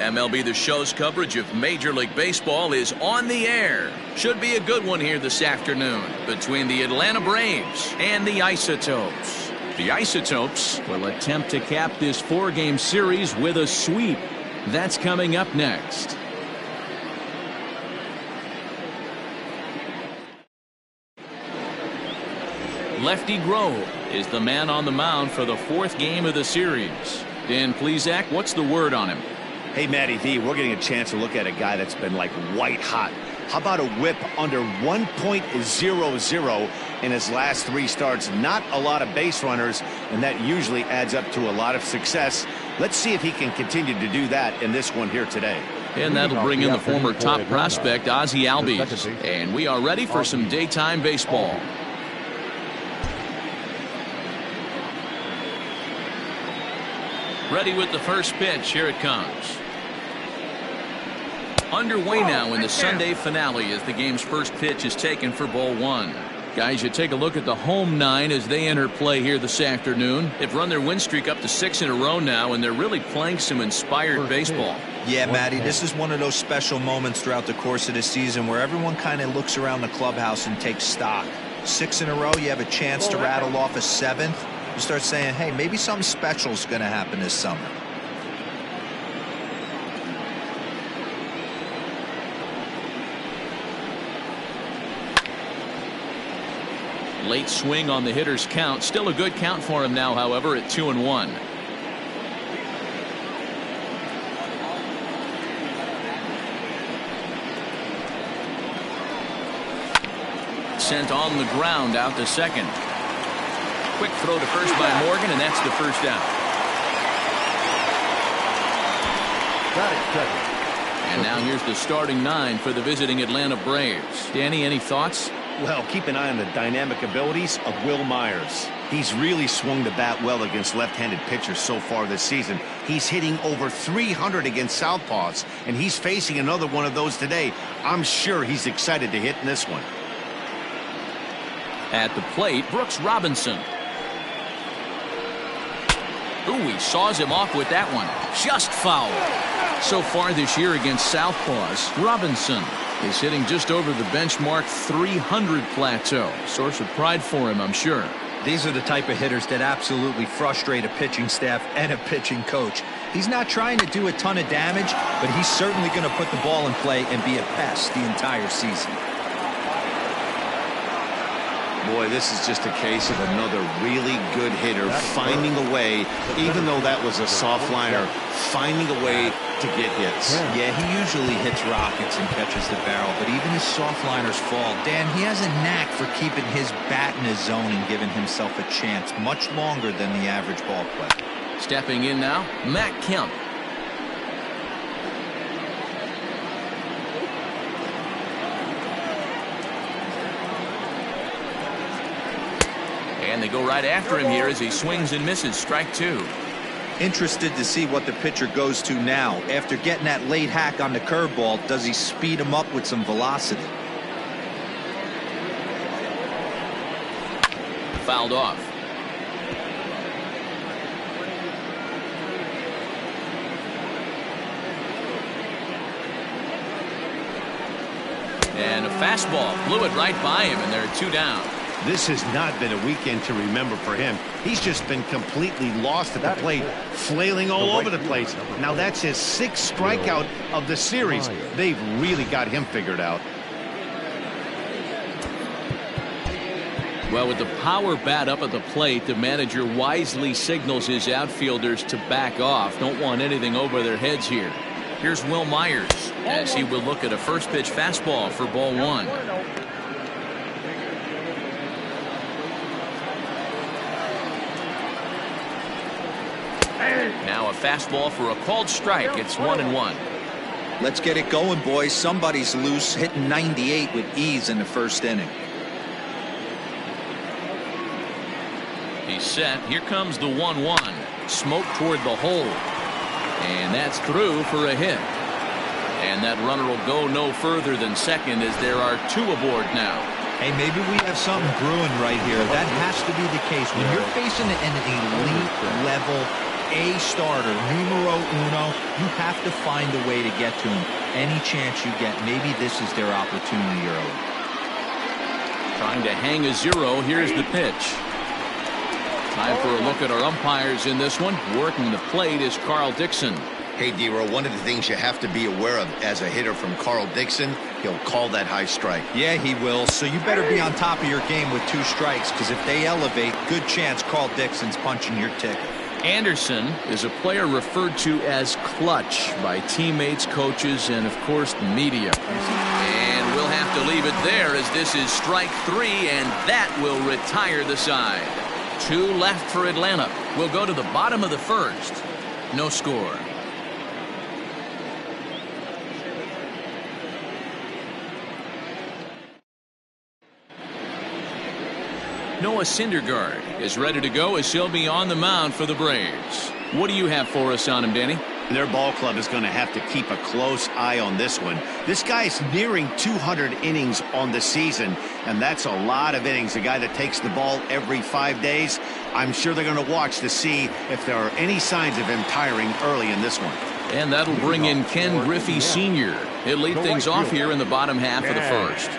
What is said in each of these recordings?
MLB The Show's coverage of Major League Baseball is on the air. Should be a good one here this afternoon between the Atlanta Braves and the Isotopes. The Isotopes will attempt to cap this 4-game series with a sweep. That's coming up next. Lefty Grove is the man on the mound for the 4th game of the series. Dan Plesac, what's the word on him? Hey, Matty V, we're getting a chance to look at a guy that's been like white hot. How about a whip under 1.00 in his last 3 starts? Not a lot of base runners, and that usually adds up to a lot of success. Let's see if he can continue to do that in this one here today. And that'll bring in the former top prospect, Ozzie Albies. And we are ready for some daytime baseball. Ready with the first pitch. Here it comes. Underway now in the Sunday finale as the game's first pitch is taken for ball 1. Guys, you take a look at the home 9 as they enter play here this afternoon. They've run their win streak up to 6 in a row now, and they're really playing some inspired baseball. Yeah, Matty, this is one of those special moments throughout the course of the season where everyone kind of looks around the clubhouse and takes stock. 6 in a row, you have a chance to rattle off a 7th. You start saying, hey, maybe something special is going to happen this summer. Late swing on the hitter's count. Still a good count for him now, however, at 2-1. Sent on the ground out to second. Quick throw to first by Morgan, and that's the first out. And now here's the starting 9 for the visiting Atlanta Braves. Danny, any thoughts? Well, keep an eye on the dynamic abilities of Will Myers. He's really swung the bat well against left-handed pitchers so far this season. He's hitting over 300 against southpaws, and he's facing another one of those today. I'm sure he's excited to hit in this one. At the plate, Brooks Robinson. Ooh, he saws him off with that one. Just foul. So far this year against southpaws, Robinson is hitting just over the benchmark 300 plateau. Source of pride for him, I'm sure. These are the type of hitters that absolutely frustrate a pitching staff and a pitching coach. He's not trying to do a ton of damage, but he's certainly going to put the ball in play and be a pest the entire season. Boy, this is just a case of another really good hitter finding a way, even though that was a soft liner, finding a way to get hits. Yeah, he usually hits rockets and catches the barrel, but even his soft liners fall. Dan, he has a knack for keeping his bat in his zone and giving himself a chance much longer than the average ball player. Stepping in now, Matt Kemp. And they go right after him here as he swings and misses. Strike 2. Interested to see what the pitcher goes to now. After getting that late hack on the curveball, does he speed him up with some velocity? Fouled off. And a fastball blew it right by him, and there are 2 down. This has not been a weekend to remember for him. He's just been completely lost at the plate, flailing all over the place. Now that's his 6th strikeout of the series. They've really got him figured out. Well, with the power bat up at the plate, the manager wisely signals his outfielders to back off. Don't want anything over their heads here. Here's Will Myers as he will look at a first pitch fastball for ball 1. Now a fastball for a called strike. It's 1-1. Let's get it going, boys. Somebody's loose, hitting 98 with ease in the first inning. He's set. Here comes the 1-1. Smoke toward the hole. And that's through for a hit. And that runner will go no further than second as there are 2 aboard now. Hey, maybe we have something brewing right here. That has to be the case. When you're facing an elite level A starter, numero uno. You have to find a way to get to him. Any chance you get, maybe this is their opportunity early. Trying to hang a 0. Here's the pitch. Time for a look at our umpires in this one. Working the plate is Carl Dixon. Hey, D-Row, one of the things you have to be aware of as a hitter from Carl Dixon, he'll call that high strike. Yeah, he will. So you better be on top of your game with 2 strikes, because if they elevate, good chance Carl Dixon's punching your ticket. Anderson is a player referred to as clutch by teammates, coaches, and, of course, the media. And we'll have to leave it there as this is strike 3, and that will retire the side. 2 left for Atlanta. We'll go to the bottom of the first. No score. Noah Syndergaard is ready to go as he'll be on the mound for the Braves. What do you have for us on him, Danny? Their ball club is going to have to keep a close eye on this one. This guy's nearing 200 innings on the season, and that's a lot of innings. A guy that takes the ball every 5 days. I'm sure they're going to watch to see if there are any signs of him tiring early in this one. And that'll bring in Ken Griffey Sr. He'll lead things off here in the bottom half of the first.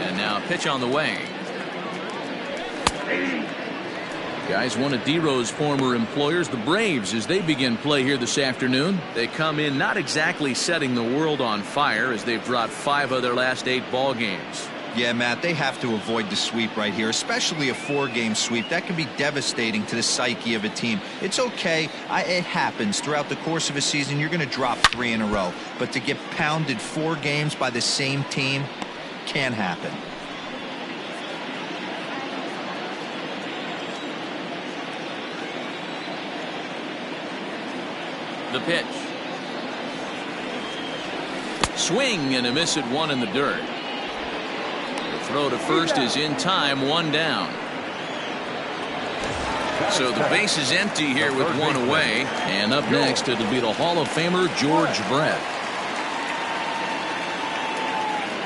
And now a pitch on the way. Guys, one of D-Row's former employers, the Braves, as they begin play here this afternoon. They come in not exactly setting the world on fire as they've dropped 5 of their last 8 ball games. Yeah, Matt, they have to avoid the sweep right here, especially a 4-game sweep. That can be devastating to the psyche of a team. It's okay. It happens. Throughout the course of a season, you're going to drop 3 in a row. But to get pounded 4 games by the same team can happen. The pitch. Swing and a miss at 1 in the dirt. The throw to first is in time, 1 down. So the base is empty here with 1 away. And up next, it'll be the Hall of Famer George Brett.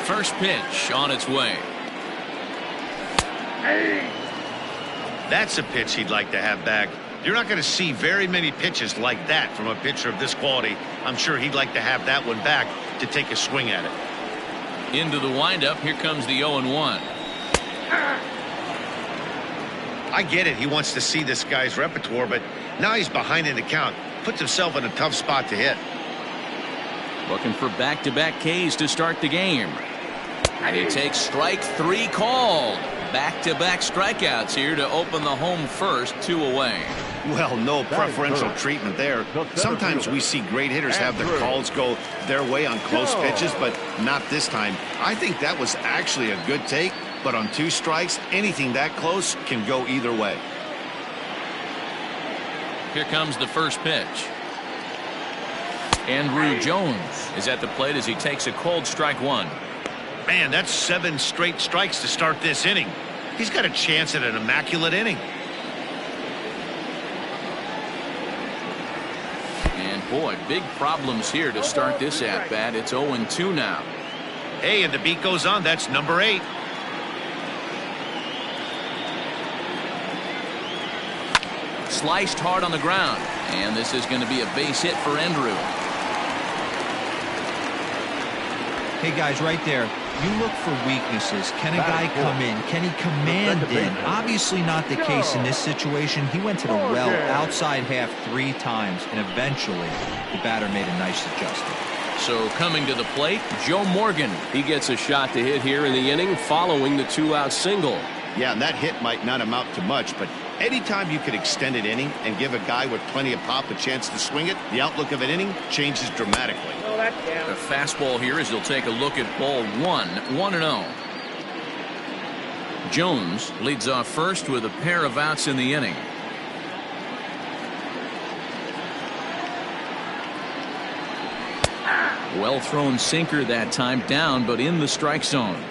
First pitch on its way. That's a pitch he'd like to have back. You're not going to see very many pitches like that from a pitcher of this quality. I'm sure he'd like to have that one back to take a swing at it. Into the windup. Here comes the 0-1. I get it. He wants to see this guy's repertoire, but now he's behind in the count. Puts himself in a tough spot to hit. Looking for back-to-back Ks to start the game. And he takes strike 3 called. Back-to-back strikeouts here to open the home first, 2 away. Well, no preferential treatment there. Sometimes we see great hitters have the calls go their way on close pitches, but not this time. I think that was actually a good take, but on 2 strikes, anything that close can go either way. Here comes the first pitch. Andrew Jones is at the plate as he takes a cold strike 1. Man, that's 7 straight strikes to start this inning. He's got a chance at an immaculate inning. And boy, big problems here to start this at-bat. It's 0-2 now. Hey, and the beat goes on. That's number 8. Sliced hard on the ground. And this is going to be a base hit for Andrew. Hey, guys, right there, you look for weaknesses. Can a guy come in? Can he command in? Obviously not the case in this situation. He went to the well outside half 3 times, and eventually the batter made a nice adjustment. So coming to the plate, Joe Morgan. He gets a shot to hit here in the inning following the 2-out single. Yeah, and that hit might not amount to much, but anytime you could extend an inning and give a guy with plenty of pop a chance to swing it, the outlook of an inning changes dramatically. A fastball here as he'll take a look at ball 1, 1-0. Jones leads off first with a pair of outs in the inning. Well thrown sinker that time, down but in the strike zone.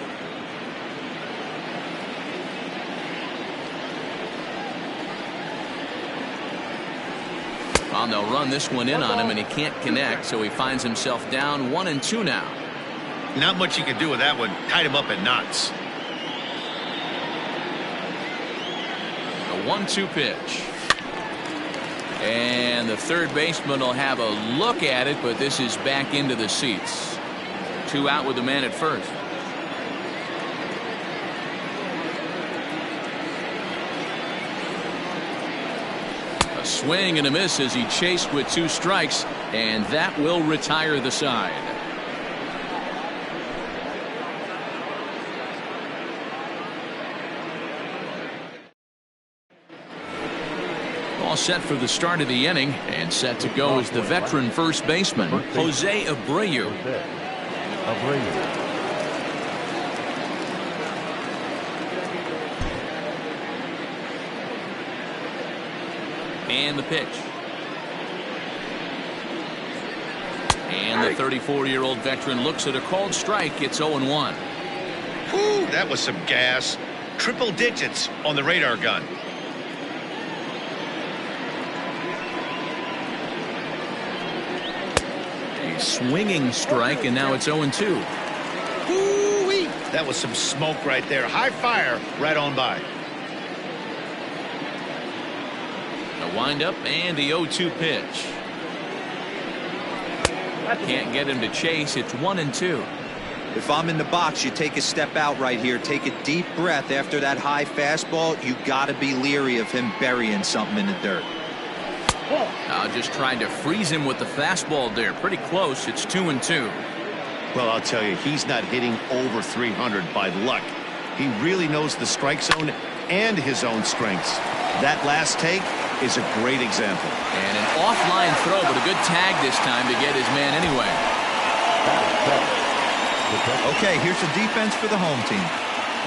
Well, they'll run this one in on him, and he can't connect, so he finds himself down 1-2 now. Not much you can do with that one. Tied him up in knots. 1-2 pitch. And the third baseman will have a look at it, but this is back into the seats. 2 out with the man at first. A swing and a miss as he chased with 2 strikes, and that will retire the side. All set for the start of the inning, and set to go is the veteran first baseman, Jose Abreu. And the pitch. And the 34-year-old veteran looks at a called strike. It's 0-1. Whew, that was some gas. Triple digits on the radar gun. A swinging strike, and now it's 0-2. Woo-wee. That was some smoke right there. High fire right on by. A windup and the 0-2 pitch. Can't get him to chase. It's 1-2. If I'm in the box, you take a step out right here. Take a deep breath after that high fastball. You got to be leery of him burying something in the dirt. Just trying to freeze him with the fastball there. Pretty close. It's 2-2. Well, I'll tell you, he's not hitting over 300 by luck. He really knows the strike zone and his own strengths. That last take is a great example. And an offline throw, but a good tag this time to get his man anyway. Okay, here's the defense for the home team.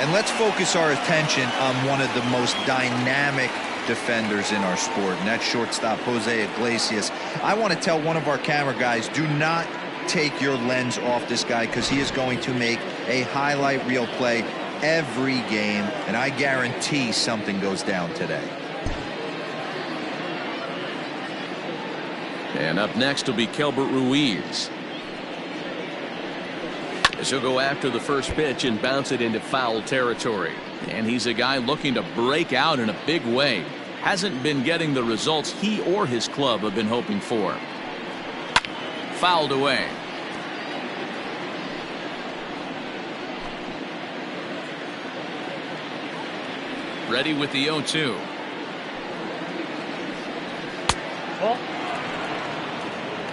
And let's focus our attention on one of the most dynamic defenders in our sport, and that's shortstop Jose Iglesias. I want to tell one of our camera guys, do not take your lens off this guy, because he is going to make a highlight reel play every game, and I guarantee something goes down today. And up next will be Kelbert Ruiz. As he'll go after the first pitch and bounce it into foul territory. And he's a guy looking to break out in a big way. Hasn't been getting the results he or his club have been hoping for. Fouled away. Ready with the 0-2.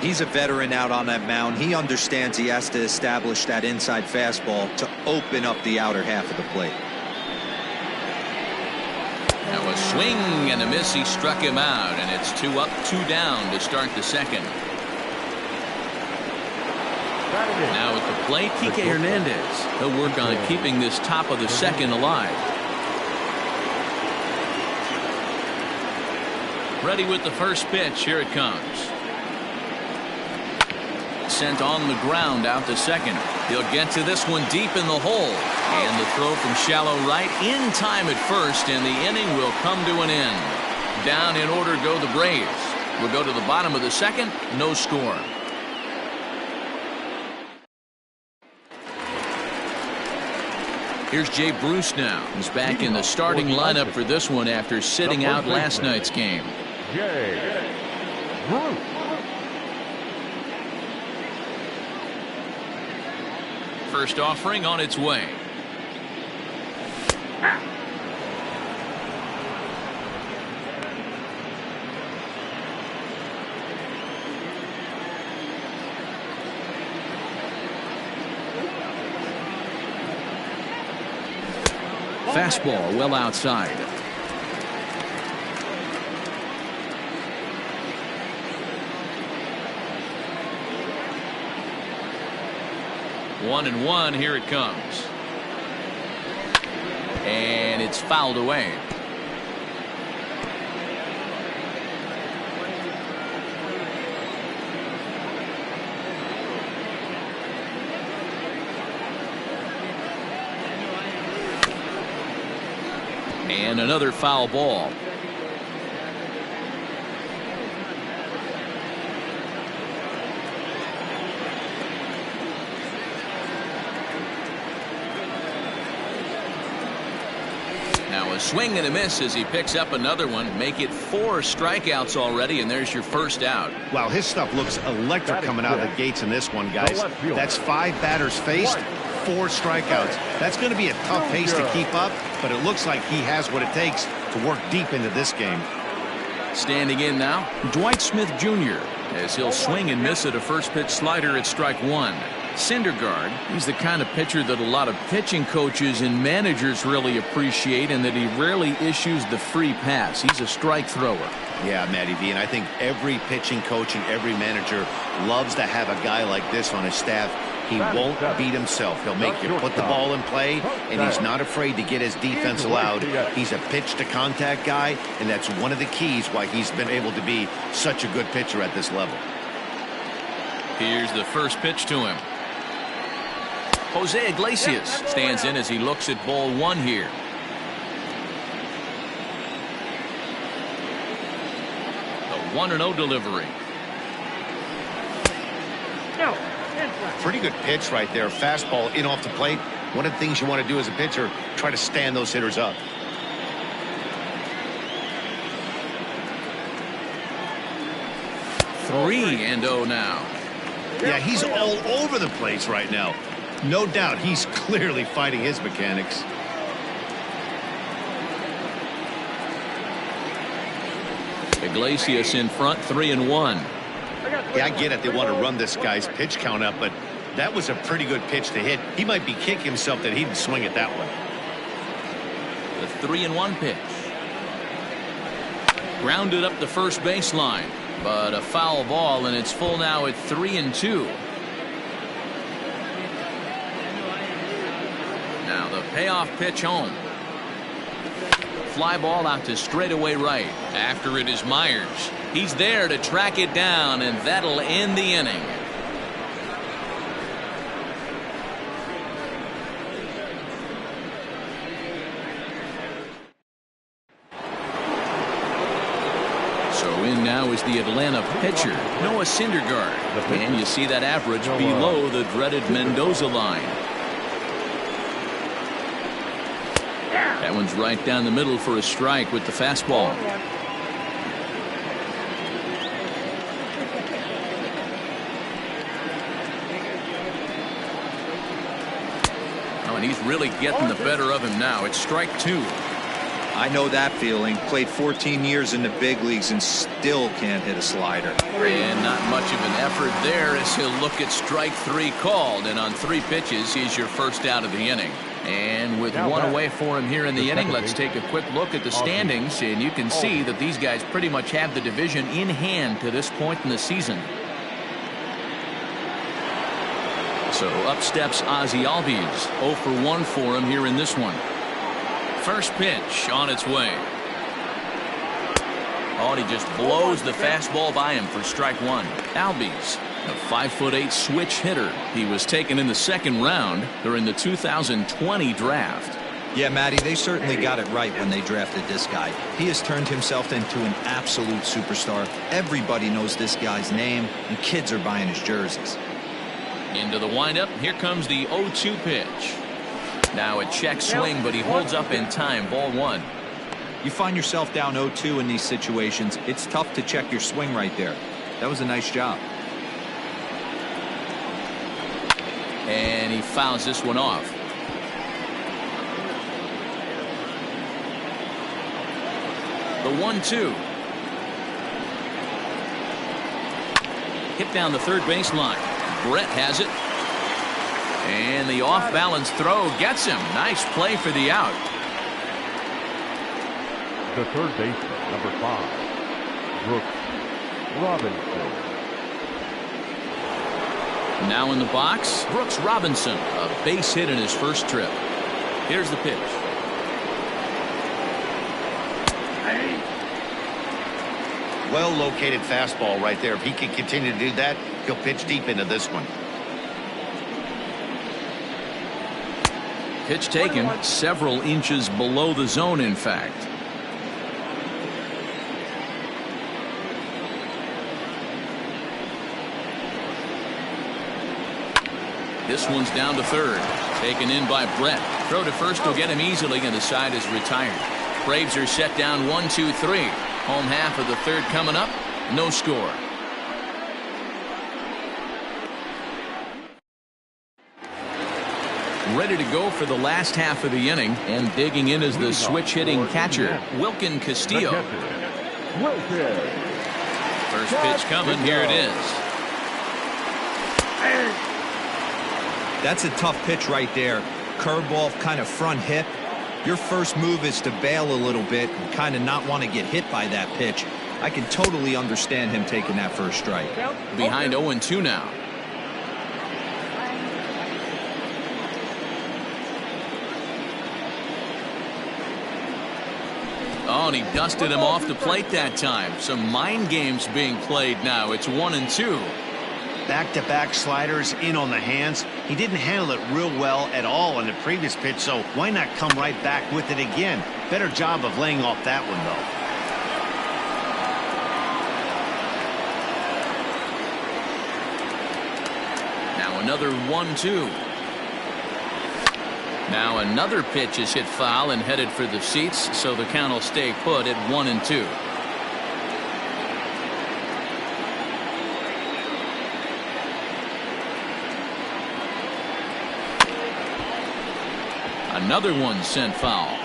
He's a veteran out on that mound. He understands he has to establish that inside fastball to open up the outer half of the plate. Now a swing and a miss. He struck him out, and it's 2 up, 2 down to start the second. Now at the plate, Kike Hernandez. He'll work on keeping this top of the second alive. Ready with the first pitch. Here it comes. Sent on the ground out to second. He'll get to this one deep in the hole. And the throw from shallow right in time at first, and the inning will come to an end. Down in order go the Braves. We'll go to the bottom of the second. No score. Here's Jay Bruce now. He's back in the starting lineup for this one after sitting out last night's game. Jay Bruce. First offering on its way. Fastball well outside. One and one. Here it comes. And it's fouled away. And another foul ball. Now a Swing and a miss as he picks up another one. Make it 4 strikeouts already, and there's your first out. Wow, his stuff looks electric coming out of the gates in this one, guys. That's 5 batters faced, 4 strikeouts. That's going to be a tough pace to keep up, but it looks like he has what it takes to work deep into this game. Standing in now, Dwight Smith Jr. as he'll swing and miss at a first pitch slider at strike 1. Syndergaard, he's the kind of pitcher that a lot of pitching coaches and managers really appreciate, and that he rarely issues the free pass. He's a strike thrower. Yeah, Matty V, and I think every pitching coach and every manager loves to have a guy like this on his staff. He won't beat himself. He'll make you put the ball in play, and he's not afraid to get his defense allowed. He's a pitch-to-contact guy, and that's one of the keys why he's been able to be such a good pitcher at this level. Here's the first pitch to him. Jose Iglesias stands in as he looks at ball 1 here. The 1-0 delivery. Pretty good pitch right there. Fastball in off the plate. One of the things you want to do as a pitcher, try to stand those hitters up. Three and 0 now. Yeah, he's all over the place right now. No doubt he's clearly fighting his mechanics. Iglesias in front, 3-1. Yeah, I get it. They want to run this guy's pitch count up, but that was a pretty good pitch to hit. He might be kicking himself that he didn't swing at that one. The 3-1 pitch. Grounded up the first baseline, but a foul ball, and it's full now at 3-2. Now the payoff pitch home. Fly ball out to straightaway right. After it is Myers. He's there to track it down, and that'll end the inning. So in now is the Atlanta pitcher, Noah Syndergaard. And you see that average below the dreaded Mendoza line. That one's right down the middle for a strike with the fastball. Oh, and he's really getting the better of him now. It's strike 2. I know that feeling. Played 14 years in the big leagues and still can't hit a slider. And not much of an effort there as he'll look at strike 3 called. And on 3 pitches, he's your first out of the inning. And with one away for him here in the inning, let's take a quick look at the standings. And you can see that these guys pretty much have the division in hand to this point in the season. So up steps Ozzie Albies. 0 for 1 for him here in this one. First pitch on its way. Oh, and he just blows the fastball by him for strike 1. Albies, a 5'8" switch hitter. He was taken in the 2nd round during the 2020 draft. Yeah, Matty, they certainly got it right when they drafted this guy. He has turned himself into an absolute superstar. Everybody knows this guy's name, and kids are buying his jerseys. Into the windup. Here comes the 0-2 pitch. Now a check swing, but he holds up in time. Ball 1. You find yourself down 0-2 in these situations, it's tough to check your swing right there. That was a nice job. And he fouls this one off. The 1-2. Hit down the third baseline. Brett has it. And the off-balance throw gets him. Nice play for the out. The third baseman, number 5, Brooks Robinson. Now in the box, Brooks Robinson, a base hit in his first trip. Here's the pitch. Well-located fastball right there. If he can continue to do that, he'll pitch deep into this one. Pitch taken several inches below the zone, in fact. This one's down to third. Taken in by Brett. Throw to first will get him easily, and the side is retired. Braves are set down 1-2-3. Home half of the third coming up. No score. Ready to go for the last half of the inning, and digging in is the switch-hitting catcher, Wilkin Castillo. First pitch coming. Here it is. That's a tough pitch right there. Curveball, kind of front hip. Your first move is to bail a little bit and kind of not want to get hit by that pitch. I can totally understand him taking that first strike. Behind 0-2 now. Oh, and he dusted him off the plate that time. Some mind games being played now. It's 1-2. Back-to-back sliders in on the hands. He didn't handle it real well at all on the previous pitch, so why not come right back with it again? Better job of laying off that one, though. Now another 1-2. Now another pitch is hit foul and headed for the seats, so the count will stay put at 1-2. Another one sent foul.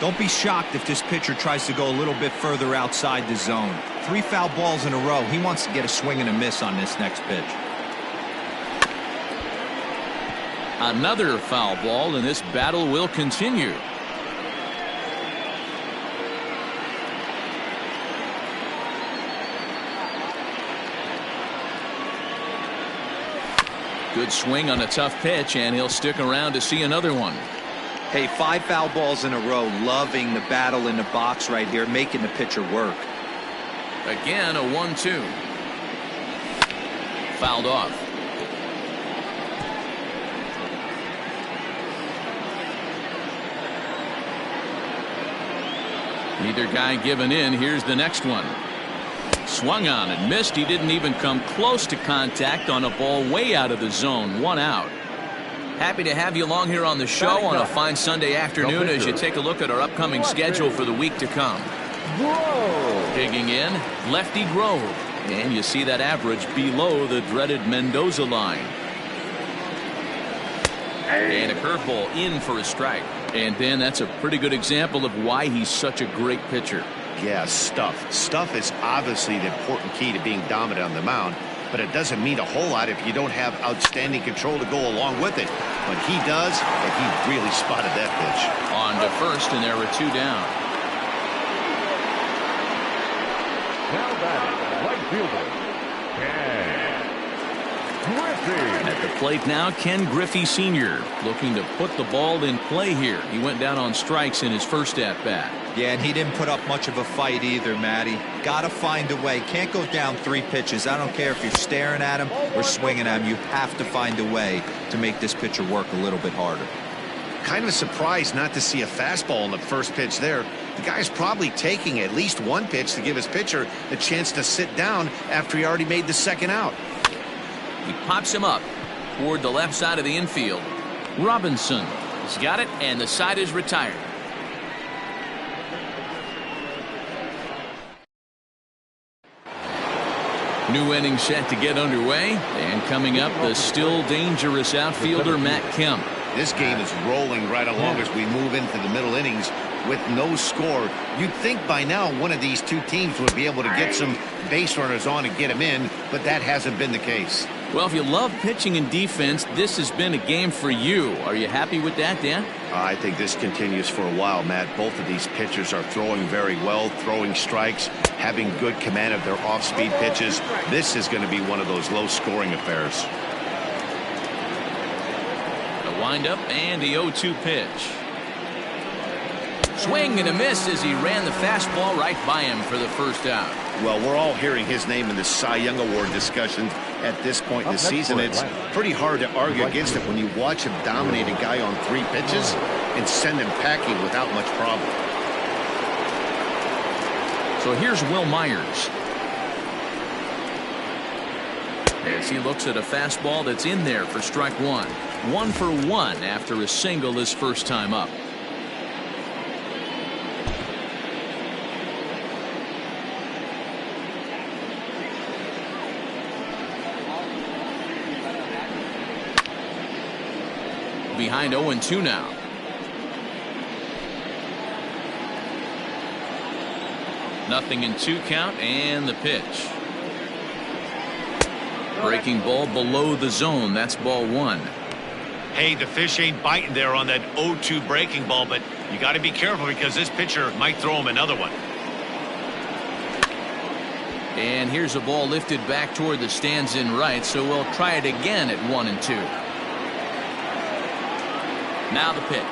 Don't be shocked if this pitcher tries to go a little bit further outside the zone. 3 foul balls in a row. He wants to get a swing and a miss on this next pitch. Another foul ball, and this battle will continue. Good swing on a tough pitch, and he'll stick around to see another one. Hey, 5 foul balls in a row. Loving the battle in the box right here, making the pitcher work. Again, a 1-2. Fouled off. Neither guy giving in. Here's the next one. Swung on and missed. He didn't even come close to contact on a ball way out of the zone. 1 out. Happy to have you along here on the show on a fine Sunday afternoon as you take a look at our upcoming schedule for the week to come. Digging in, Lefty Grove. And you see that average below the dreaded Mendoza line. And a curveball in for a strike. And Dan, that's a pretty good example of why he's such a great pitcher. Yeah, stuff. Stuff is obviously the important key to being dominant on the mound, but it doesn't mean a whole lot if you don't have outstanding control to go along with it. But he does, and he really spotted that pitch. On to first, and there were 2 down. Now batting, right fielder, Griffey. At the plate now, Ken Griffey Sr. looking to put the ball in play here. He went down on strikes in his first at-bat. Yeah, and he didn't put up much of a fight either, Matty. Gotta find a way. Can't go down 3 pitches. I don't care if you're staring at him or swinging at him. You have to find a way to make this pitcher work a little bit harder. Kind of surprised not to see a fastball on the first pitch there. The guy's probably taking at least 1 pitch to give his pitcher a chance to sit down after he already made the second out. He pops him up toward the left side of the infield. Robinson has got it, and the side is retired. New inning set to get underway, and coming up, the still dangerous outfielder Matt Kemp. This game is rolling right along as we move into the middle innings with no score. You'd think by now one of these 2 teams would be able to get some base runners on and get them in, but that hasn't been the case. Well, if you love pitching and defense, this has been a game for you. Are you happy with that, Dan? I think this continues for a while, Matt. Both of these pitchers are throwing very well, throwing strikes, having good command of their off-speed pitches. This is going to be one of those low-scoring affairs. The windup and the 0-2 pitch. Swing and a miss as he ran the fastball right by him for the first out. Well, we're all hearing his name in the Cy Young Award discussion at this point in the season. It's pretty hard to argue against it when you watch him dominate a guy on 3 pitches and send him packing without much problem. So here's Will Myers. As he looks at a fastball that's in there for strike 1. 1 for 1 after a single his first time up. behind 0-2 now. Nothing in 2 count, and the pitch. Breaking ball below the zone. That's ball 1. Hey, the fish ain't biting there on that 0-2 breaking ball, but you got to be careful because this pitcher might throw him another one. And here's a ball lifted back toward the stands in right, so we'll try it again at 1-2. Now the pitch.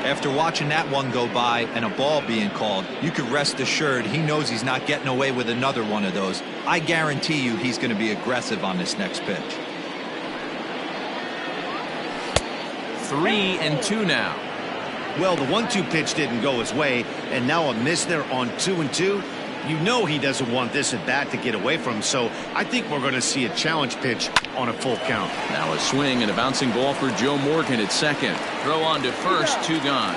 After watching that one go by and a ball being called, you could rest assured he knows he's not getting away with another one of those. I guarantee you he's going to be aggressive on this next pitch. 3-2 now. Well, the 1-2 pitch didn't go his way, and now a miss there on 2-2. You know he doesn't want this at bat to get away from him, so I think we're going to see a challenge pitch on a full count. Now a swing and a bouncing ball for Joe Morgan at second. Throw on to first, 2 gone.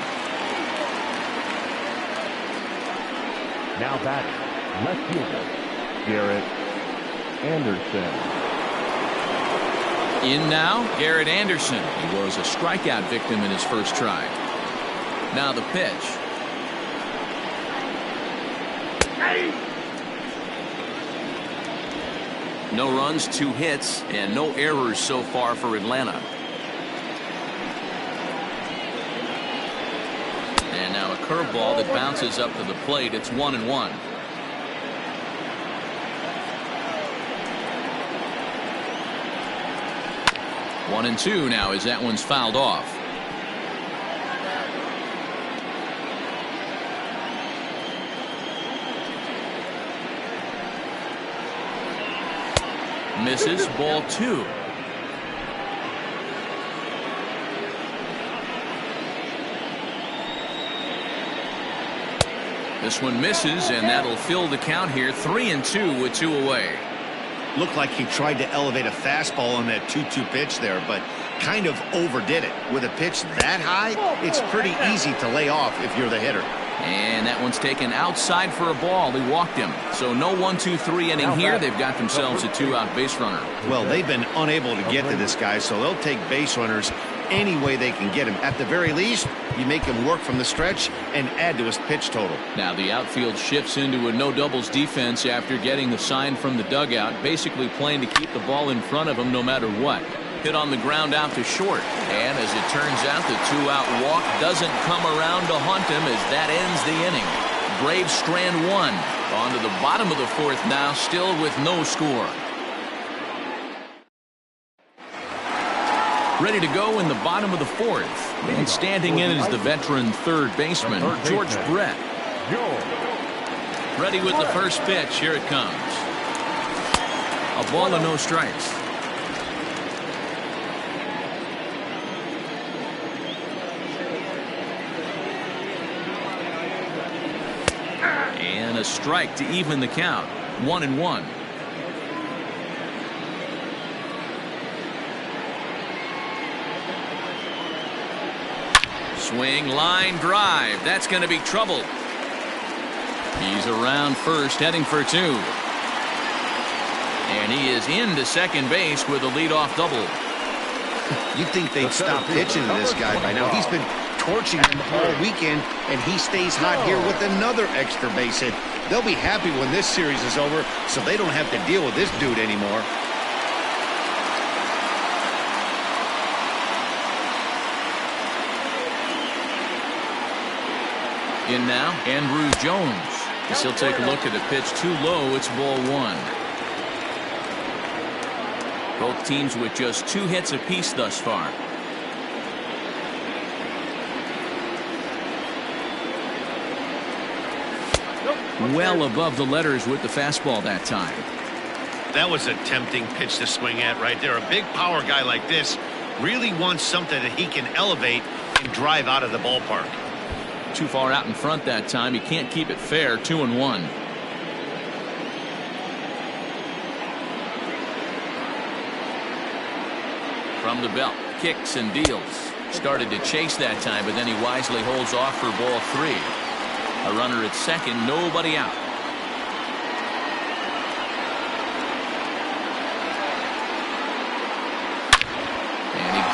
Now batting, left fielder, Garrett Anderson. In now, Garrett Anderson. He was a strikeout victim in his first try. Now the pitch. No runs, 2 hits, and no errors so far for Atlanta. And now a curveball that bounces up to the plate. It's 1-1. One and two now as that one's fouled off. Misses, ball 2. This one misses, and that'll fill the count here. 3-2 with 2 away. Looked like he tried to elevate a fastball on that 2-2 pitch there, but kind of overdid it. With a pitch that high, it's pretty easy to lay off if you're the hitter. And that one's taken outside for a ball. He walked him. So no 1-2-3 inning here. They've got themselves a 2-out base runner. Well, they've been unable to get to this guy, so they'll take base runners any way they can get him. At the very least, you make him work from the stretch and add to his pitch total. Now the outfield shifts into a no doubles defense after getting the sign from the dugout, basically playing to keep the ball in front of him no matter what. Hit on the ground out to short, and as it turns out, the 2-out walk doesn't come around to haunt him as that ends the inning. Braves strand 1. On to the bottom of the 4th now, still with no score. Ready to go in the bottom of the 4th, and standing in is the veteran third baseman George Brett. Ready with the first pitch. Here it comes. A ball and no strikes. And a strike to even the count. 1-1. Swing, line drive. That's going to be trouble. He's around first, heading for 2. And he is into second base with a leadoff double. You'd think they'd stop pitching to this guy by now. He's been torching him all weekend, and he stays hot here with another extra base hit. They'll be happy when this series is over, so they don't have to deal with this dude anymore. In now, Andrew Jones. As he'll take a look at a pitch too low. It's ball 1. Both teams with just 2 hits apiece thus far. Well above the letters with the fastball that time. That was a tempting pitch to swing at right there. A big power guy like this really wants something that he can elevate and drive out of the ballpark. Too far out in front that time. He can't keep it fair. 2-1. From the belt, kicks and deals. Started to chase that time, but then he wisely holds off for ball 3. A runner at second, nobody out.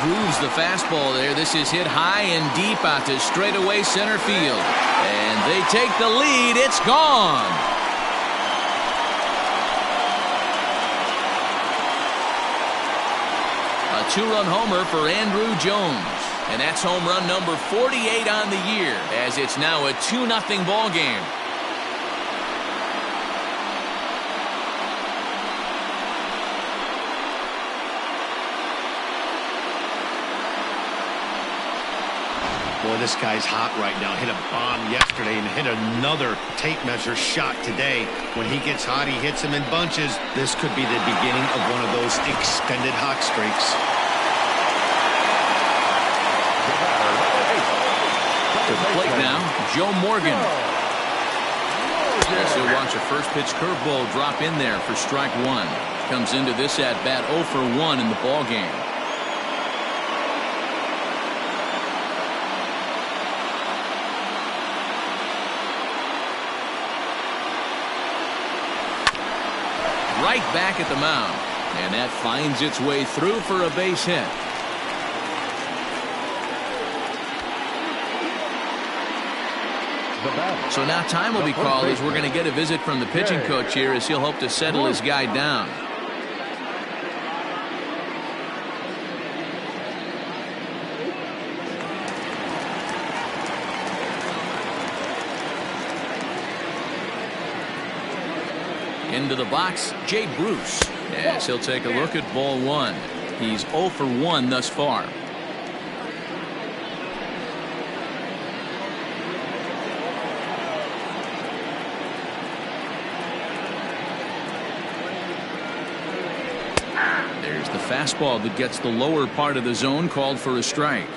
grooves the fastball there. This is hit high and deep out to straightaway center field. And they take the lead. It's gone. A two-run homer for Andrew Jones. And that's home run number 48 on the year, as it's now a 2-0 ball game. Boy, this guy's hot right now. Hit a bomb yesterday and hit another tape measure shot today. When he gets hot, he hits them in bunches. This could be the beginning of one of those extended hot streaks. To the plate now, Joe Morgan. Yes, he'll watch a first pitch curveball drop in there for strike one. Comes into this at bat 0 for 1 in the ball game. Right back at the mound, and that finds its way through for a base hit. So now time will be called as we're going to get a visit from the pitching coach here, as he'll hope to settle his guy down. Into the box, Jay Bruce. Yes, he'll take a look at ball one. He's 0 for 1 thus far. There's the fastball that gets the lower part of the zone, called for a strike.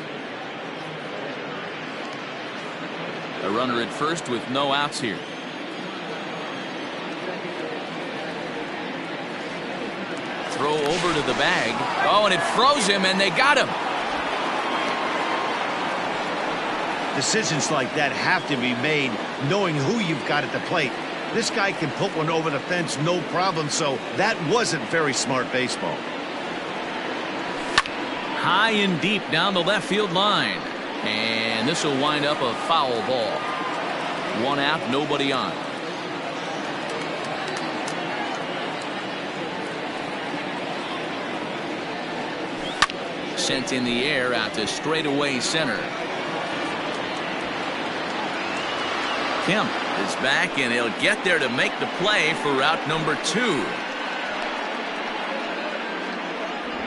A runner at first with no outs here. Throw over to the bag. Oh, and it froze him, and they got him. Decisions like that have to be made knowing who you've got at the plate. This guy can put one over the fence no problem, so that wasn't very smart baseball. High and deep down the left field line. And this will wind up a foul ball. 1 out, nobody on. Sent in the air out to straightaway center. Kemp is back, and he'll get there to make the play for out number 2.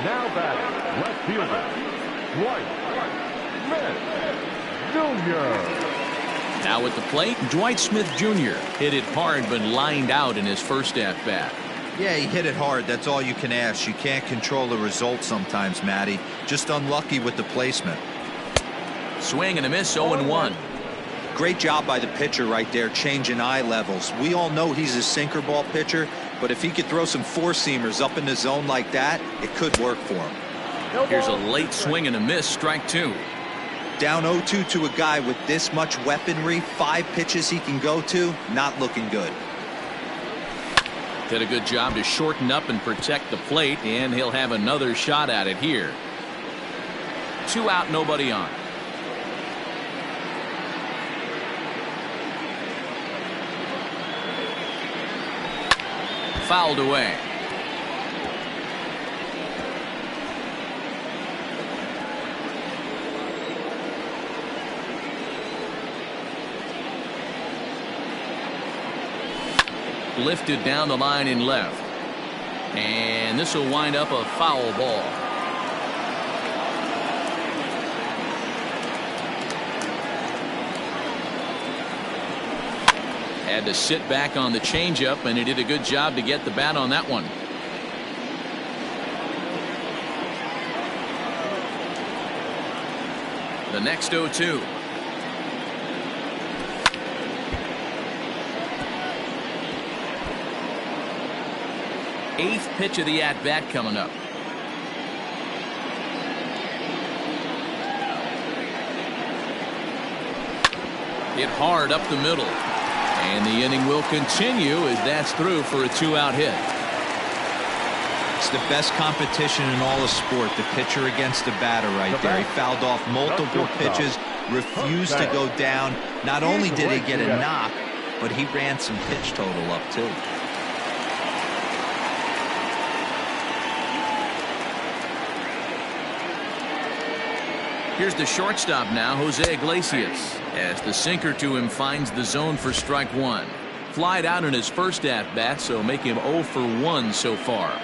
Now batting, left fielder, Dwight Smith Jr. Now at the plate, Dwight Smith Jr. hit it hard but lined out in his first at bat. Yeah, he hit it hard. That's all you can ask. You can't control the result sometimes, Matty. Just unlucky with the placement. Swing and a miss, 0-1. Great job by the pitcher right there, changing eye levels. We all know he's a sinker ball pitcher, but if he could throw some four-seamers up in the zone like that, it could work for him. Here's a late swing and a miss, strike 2. Down 0-2 to a guy with this much weaponry, 5 pitches he can go to, not looking good. Did a good job to shorten up and protect the plate, and he'll have another shot at it here. 2 out, nobody on. Fouled away. Lifted down the line in left. And this will wind up a foul ball. Had to sit back on the changeup, and he did a good job to get the bat on that one. The next 0-2. Eighth pitch of the at-bat coming up. Hit hard up the middle. And the inning will continue as that's through for a 2-out hit. It's the best competition in all of sport, the pitcher against the batter right there. He fouled off multiple pitches, refused to go down. Not only did he get a knock, but he ran some pitch total up too. Here's the shortstop now, Jose Iglesias, as the sinker to him finds the zone for strike one. Flied out in his first at-bat, so make him 0 for 1 so far.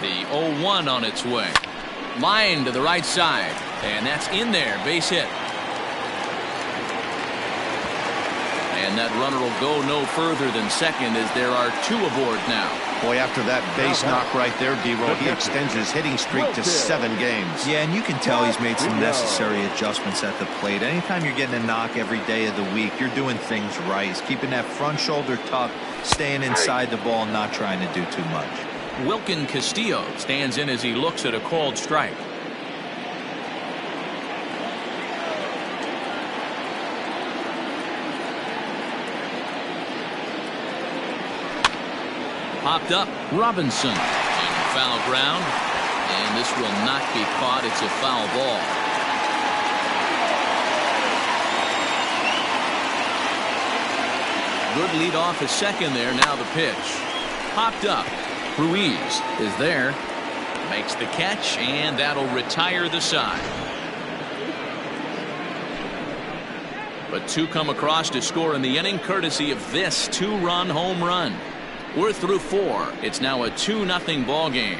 The 0-1 on its way. Line to the right side, and that's in there, base hit. And that runner will go no further than second as there are 2 aboard now. Boy, after that base knock right there, D-Roll, he extends his hitting streak to 7 games. Yeah, and you can tell he's made some necessary adjustments at the plate. Anytime you're getting a knock every day of the week, you're doing things right. He's keeping that front shoulder tucked, staying inside the ball, not trying to do too much. Wilkin Castillo stands in as he looks at a called strike. Popped up Robinson in foul ground, and this will not be caught. It's a foul ball. Good lead off at second there. Now the pitch. Popped up. Ruiz is there. Makes the catch, and that'll retire the side. But 2 come across to score in the inning, courtesy of this 2-run home run. We're through 4. It's now a 2-0 ball game.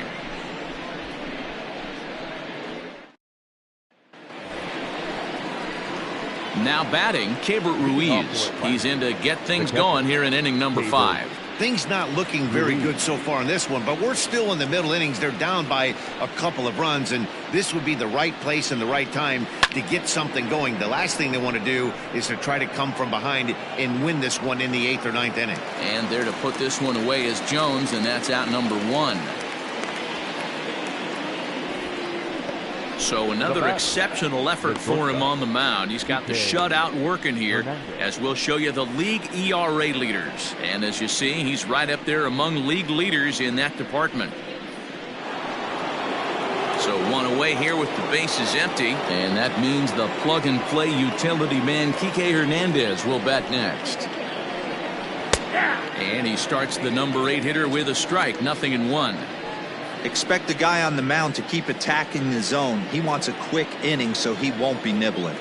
Now batting, Keibert Ruiz. He's in to get things going here in inning number 5. Things not looking very good so far in this one, but we're still in the middle innings. They're down by a couple of runs, and this would be the right place and the right time to get something going. The last thing they want to do is to try to come from behind and win this one in the 8th or 9th inning. And there to put this one away is Jones, and that's out number 1. So another exceptional effort for him on the mound. He's got the shutout working here, as we'll show you the league ERA leaders. And as you see, he's right up there among league leaders in that department. So 1 away here with the bases empty, and that means the plug-and-play utility man Kike Hernandez will bat next. And he starts the number 8 hitter with a strike, 0-1. Expect the guy on the mound to keep attacking the zone. He wants a quick inning, so he won't be nibbling.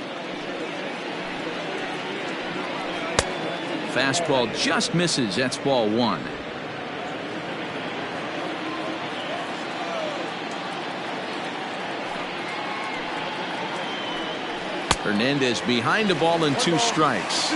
Fastball just misses. That's ball 1. Hernandez behind the ball and 2 strikes.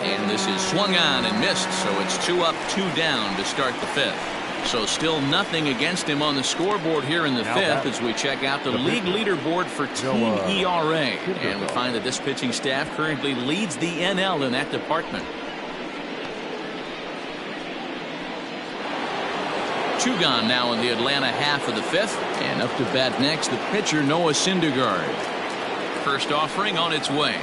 And this is swung on and missed, so it's 2 up, 2 down to start the 5th. So still nothing against him on the scoreboard here in the 5th as we check out the league leaderboard for team ERA. And we find that this pitching staff currently leads the NL in that department. 2 gone now in the Atlanta half of the 5th. And up to bat next, the pitcher Noah Syndergaard. First offering on its way.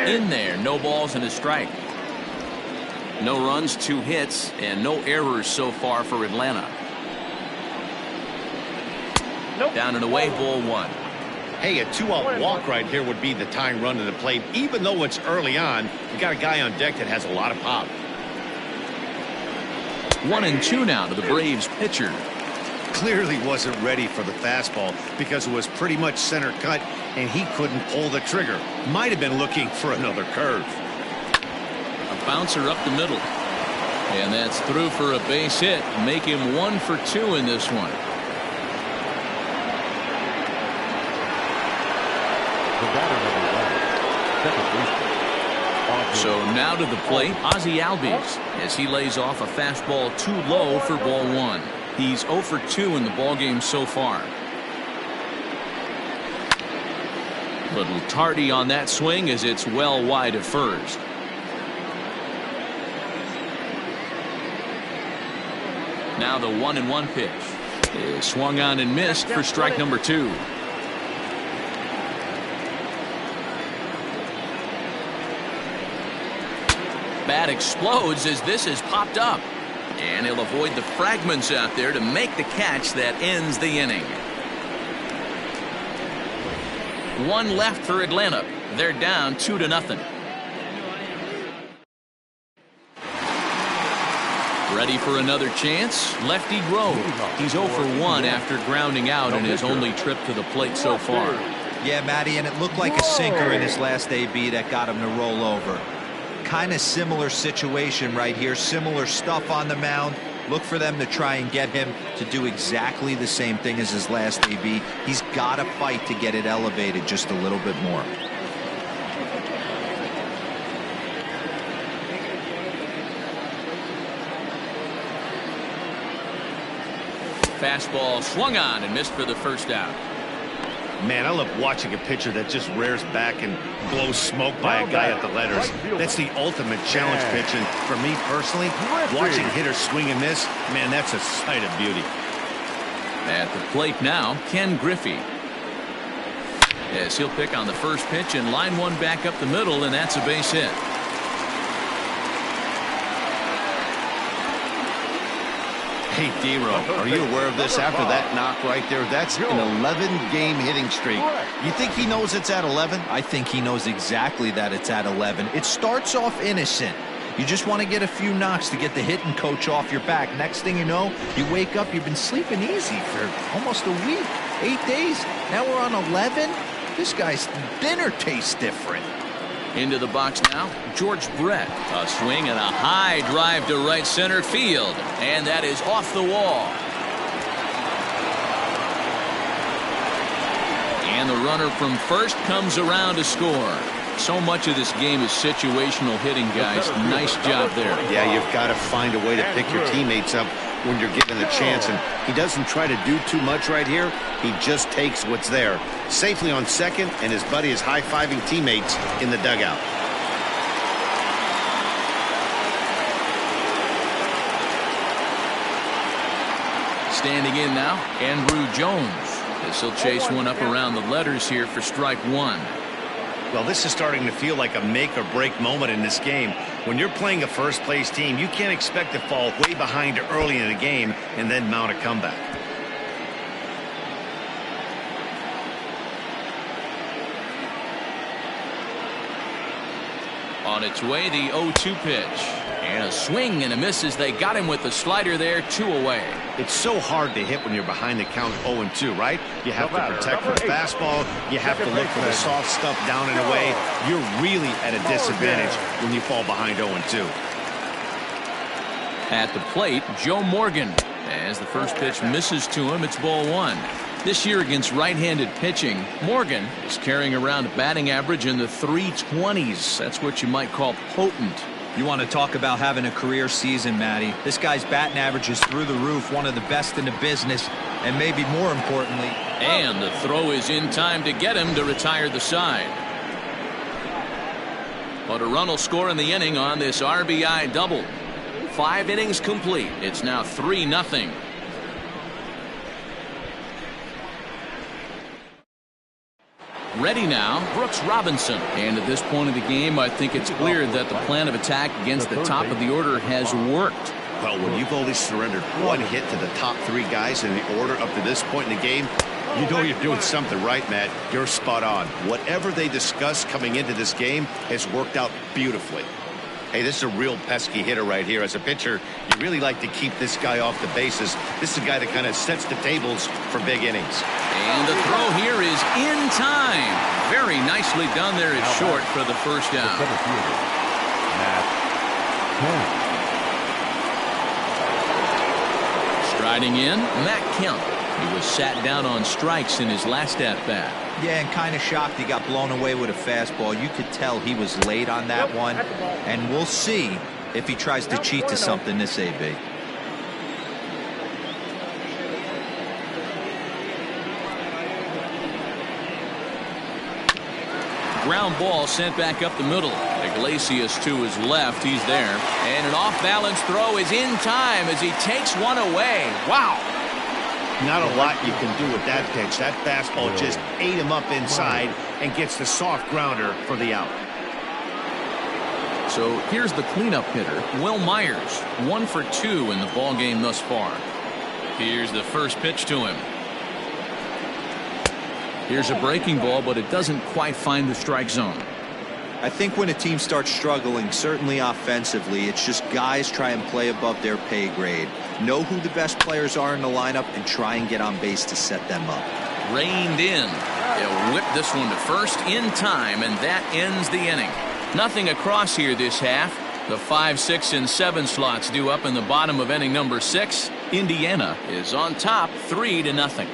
In there, no balls and a strike. No runs, 2 hits, and no errors so far for Atlanta. Down and away, ball 1. Hey, a 2-out walk right here would be the tying run to the plate. Even though it's early on, you got a guy on deck that has a lot of pop. 1-2 now to the Braves pitcher. Clearly wasn't ready for the fastball because it was pretty much center cut and he couldn't pull the trigger. Might have been looking for another curve. A bouncer up the middle, and that's through for a base hit. Make him 1 for 2 in this one. So now to the plate, Ozzie Albies, as he lays off a fastball too low for ball 1. He's 0 for 2 in the ballgame so far. Little tardy on that swing as it's well wide of first. Now the 1-1 pitch is swung on and missed for strike number 2. Bat explodes as this is popped up. And he'll avoid the fragments out there to make the catch that ends the inning. 1 left for Atlanta. They're down 2-0. Ready for another chance? Lefty Grove. He's 0 for 1 after grounding out in his only trip to the plate so far. Yeah, Matty, and it looked like a sinker in his last AB that got him to roll over. Kind of similar situation right here. Similar stuff on the mound. Look for them to try and get him to do exactly the same thing as his last AB. He's got to fight to get it elevated just a little bit more. Fastball swung on and missed for the first out. Man, I love watching a pitcher that just rears back and blows smoke by a guy at the letters. That's the ultimate challenge pitch, and for me personally, watching hitters swing and miss, man, that's a sight of beauty. At the plate now, Ken Griffey. As he'll pick on the first pitch and line one back up the middle, and that's a base hit. Hey, D-Ro, are you aware of this after that knock right there? That's an 11-game hitting streak. You think he knows it's at 11? I think he knows exactly that it's at 11. It starts off innocent. You just want to get a few knocks to get the hitting coach off your back. Next thing you know, you wake up, you've been sleeping easy for almost a week, 8 days. Now we're on 11. This guy's dinner tastes different. Into the box now, George Brett. A swing and a high drive to right center field. And that is off the wall. And the runner from first comes around to score. So much of this game is situational hitting, guys. Nice job there. Yeah, you've got to find a way to pick your teammates up when you're given the chance, and he doesn't try to do too much right here. He just takes what's there. Safely on second, and his buddy is high-fiving teammates in the dugout. Standing in now, Andrew Jones. As he'll chase one up around the letters here for strike one. Well, this is starting to feel like a make-or-break moment in this game. When you're playing a first-place team, you can't expect to fall way behind early in the game and then mount a comeback. On its way, the 0-2 pitch. And a swing and a miss as they got him with the slider there, 2 away. It's so hard to hit when you're behind the count 0-2, right? You have to protect the fastball. You have to look for the soft stuff down and away. You're really at a disadvantage when you fall behind 0-2. At the plate, Joe Morgan. As the first pitch misses to him, it's ball 1. This year against right-handed pitching, Morgan is carrying around a batting average in the 320s. That's what you might call potent. You want to talk about having a career season, Matty. This guy's batting average is through the roof, one of the best in the business, and maybe more importantly. And the throw is in time to get him to retire the side. But a run will score in the inning on this RBI double. 5 innings complete. It's now 3-0. Ready now, Brooks Robinson. And at this point of the game, I think it's clear that the plan of attack against the top of the order has worked. Well, when you've only surrendered 1 hit to the top 3 guys in the order up to this point in the game, you know you're doing something right, Matt. You're spot on. Whatever they discussed coming into this game has worked out beautifully. Hey, this is a real pesky hitter right here. As a pitcher, you really like to keep this guy off the bases. This is a guy that kind of sets the tables for big innings. And the throw here is in time. Very nicely done there. It's short for the first down. Striding in, Matt Kemp. He was sat down on strikes in his last at-bat. Yeah, and kind of shocked he got blown away with a fastball. You could tell he was late on that one, and we'll see if he tries to cheat to something this AB. Ground ball sent back up the middle. The Iglesias to his left. He's there. And an off-balance throw is in time as he takes one away. Wow. Not a lot you can do with that pitch. That fastball just ate him up inside and gets the soft grounder for the out. So here's the cleanup hitter, Will Myers, 1 for 2 in the ball game thus far. Here's the first pitch to him. Here's a breaking ball, but it doesn't quite find the strike zone. I think when a team starts struggling, certainly offensively, it's just guys try and play above their pay grade. Know who the best players are in the lineup and try and get on base to set them up. Reined in. They'll whip this one to first in time, and that ends the inning. Nothing across here this half. The 5, 6, and 7 slots due up in the bottom of inning number 6. Indiana is on top 3-0.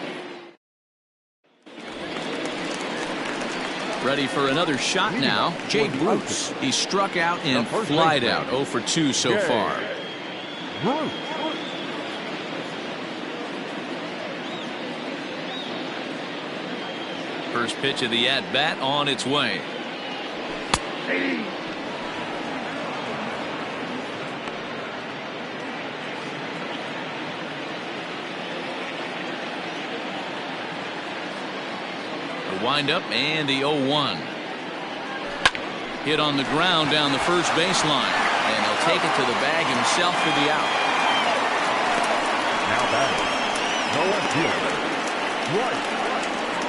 Ready for another shot now. Jay Bruce. He struck out and flied out. 0 for 2 so far. First pitch of the at-bat on its way. The windup and the 0-1. Hit on the ground down the first baseline, and he'll take it to the bag himself for the out. Now batting, no left fielder, Dwight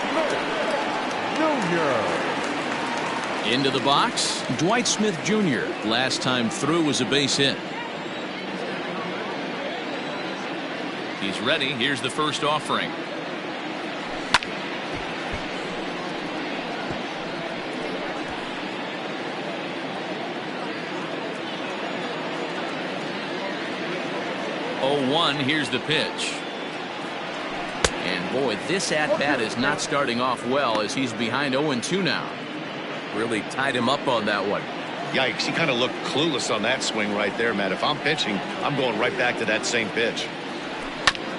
Smith Jr. Into the box, Dwight Smith Jr. Last time through was a base hit. He's ready. Here's the first offering. Here's the pitch. And boy, this at-bat is not starting off well as he's behind 0-2 now. Really tied him up on that one. Yikes, he kind of looked clueless on that swing right there, Matt. If I'm pitching, I'm going right back to that same pitch.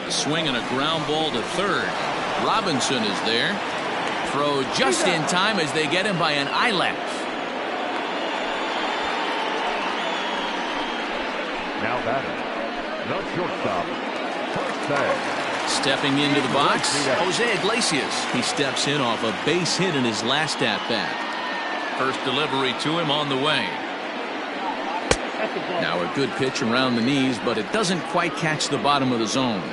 A swing and a ground ball to third. Robinson is there. Throw just in time as they get him by an eyelash. Now batting, the shortstop, Stepping into the box, Jose Iglesias. He steps in off a base hit in his last at-bat. First delivery to him on the way. Now a good pitch around the knees, but it doesn't quite catch the bottom of the zone.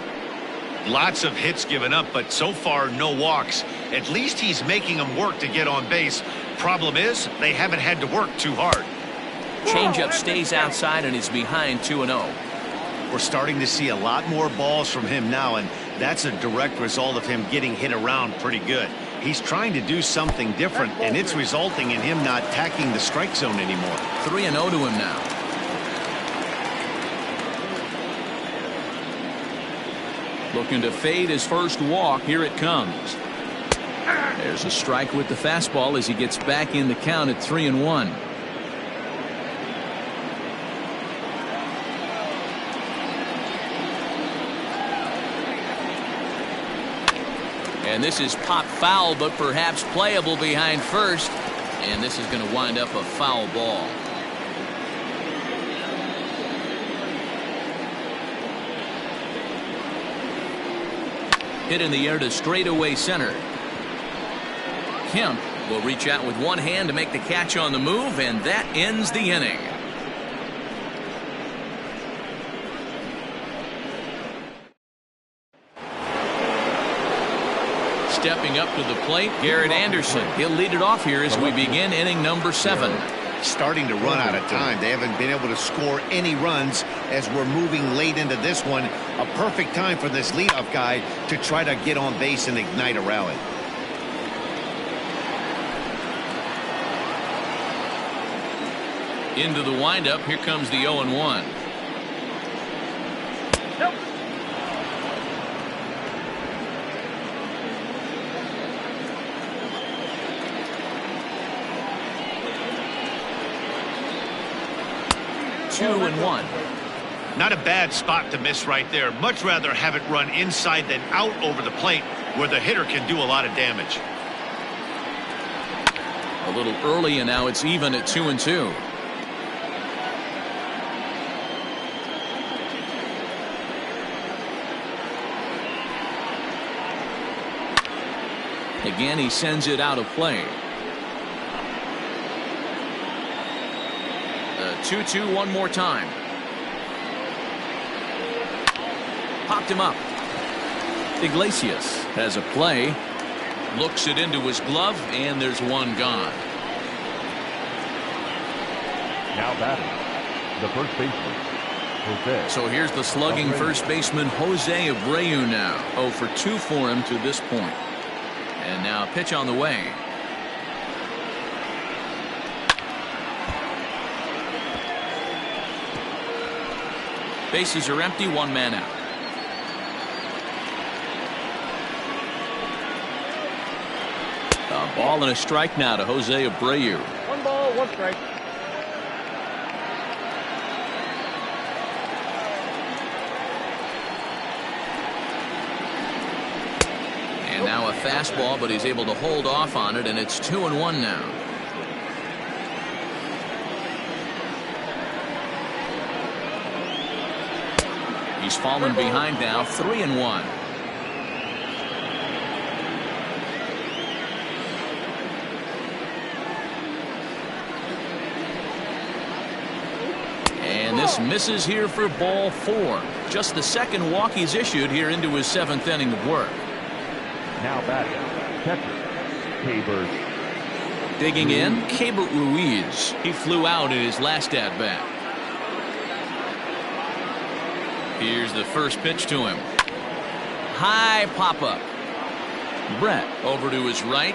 Lots of hits given up, but so far no walks. At least he's making them work to get on base. Problem is, they haven't had to work too hard. Changeup stays outside and is behind 2-0. We're starting to see a lot more balls from him now, and that's a direct result of him getting hit around pretty good. He's trying to do something different, and it's resulting in him not attacking the strike zone anymore. 3-0 to him now. Looking to fade his first walk. Here it comes. There's a strike with the fastball as he gets back in the count at 3-1. And this is pop foul, but perhaps playable behind first. And this is going to wind up a foul ball. Hit in the air to straightaway center. Kemp will reach out with one hand to make the catch on the move, and that ends the inning. Stepping up to the plate, Garrett Anderson. He'll lead it off here as we begin inning number 7. Starting to run out of time. They haven't been able to score any runs as we're moving late into this one. A perfect time for this leadoff guy to try to get on base and ignite a rally. Into the windup. Here comes the 0-1. Two and one. Not a bad spot to miss right there. Much rather have it run inside than out over the plate where the hitter can do a lot of damage. A little early, and now it's even at 2-2. Again, he sends it out of play. The 2-2 one more time. Popped him up. Iglesias has a play. Looks it into his glove, and there's one gone. Now batting, the first baseman, Jose. So here's the slugging first baseman, Jose Abreu now. 0 for 2 for him to this point. And now a pitch on the way. Bases are empty, one man out. A ball and a strike now to Jose Abreu. 1 ball, 1 strike. And now a fastball, but he's able to hold off on it, and it's 2-1 now. He's fallen behind now, 3-1. And this misses here for ball 4. Just the second walk he's issued here into his 7th inning of work. Now batting, catcher, Cabers. Digging in, Keibert Ruiz. He flew out in his last at-bat. Here's the first pitch to him. High pop-up. Brett over to his right.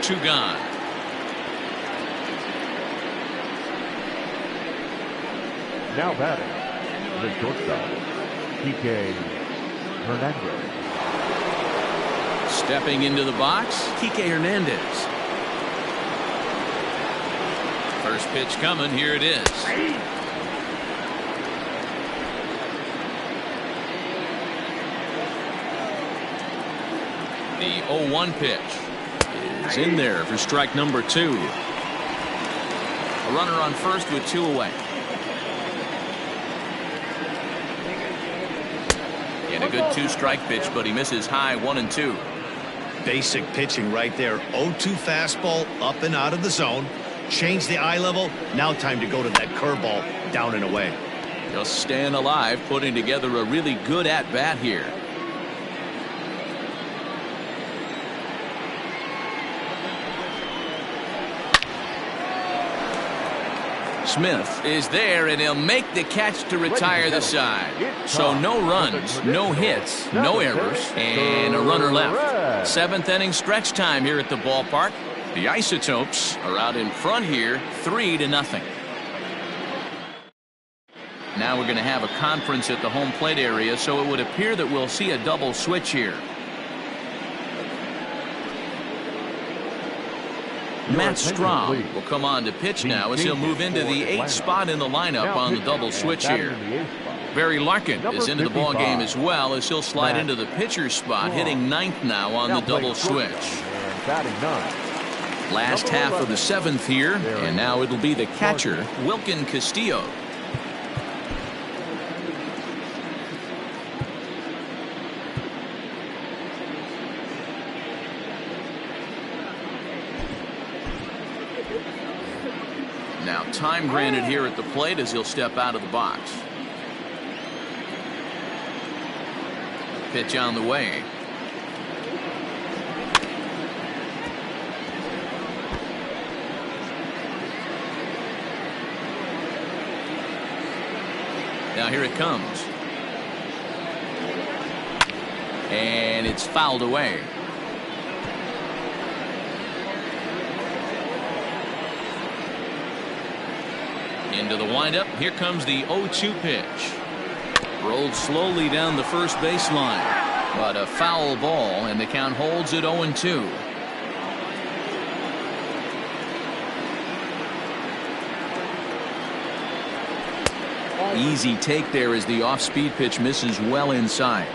2 gone. Now batting, the shortstop, Kike Hernandez. Stepping into the box, Kike Hernandez. First pitch coming, here it is. The 0-1 pitch is in there for strike number 2. A runner on first with 2 away. And a good 2-strike pitch, but he misses high 1-2. Basic pitching right there. 0-2 fastball up and out of the zone. Change the eye level. Now time to go to that curveball down and away. Just staying alive, putting together a really good at-bat here. Smith is there, and he'll make the catch to retire the side. So no runs, no hits, no errors, and a runner left. 7th inning stretch time here at the ballpark. The Isotopes are out in front here, 3-0. Now we're going to have a conference at the home plate area, so it would appear that we'll see a double switch here. Matt Strahm will come on to pitch now as he'll move into the 8th spot in the lineup on the double switch here. Barry Larkin is into the ball game as well as he'll slide into the pitcher's spot, hitting 9th now on the double switch. Last half of the 7th here, and now it'll be the catcher, Wilkin Castillo. Now time granted here at the plate as he'll step out of the box. Pitch on the way. Now here it comes. And it's fouled away. Into the windup. Here comes the 0-2 pitch. Rolled slowly down the first baseline. But a foul ball, and the count holds at 0-2. Easy take there as the off-speed pitch misses well inside.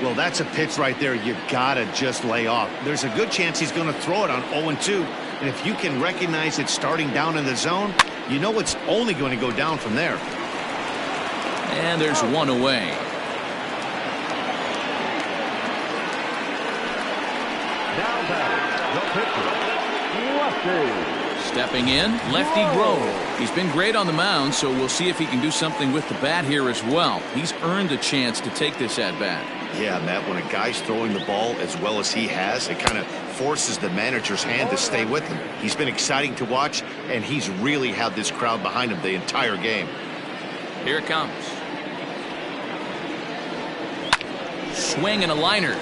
Well, that's a pitch right there you gotta just lay off. There's a good chance he's going to throw it on 0-2. And if you can recognize it starting down in the zone, you know it's only going to go down from there. And there's one away. The pitcher, Lefty. Stepping in, Lefty Grove. He's been great on the mound, so we'll see if he can do something with the bat here as well. He's earned a chance to take this at bat. Yeah, Matt, when a guy's throwing the ball as well as he has, it kind of forces the manager's hand to stay with him. He's been exciting to watch, and he's really had this crowd behind him the entire game. Here it comes. Swing and a liner.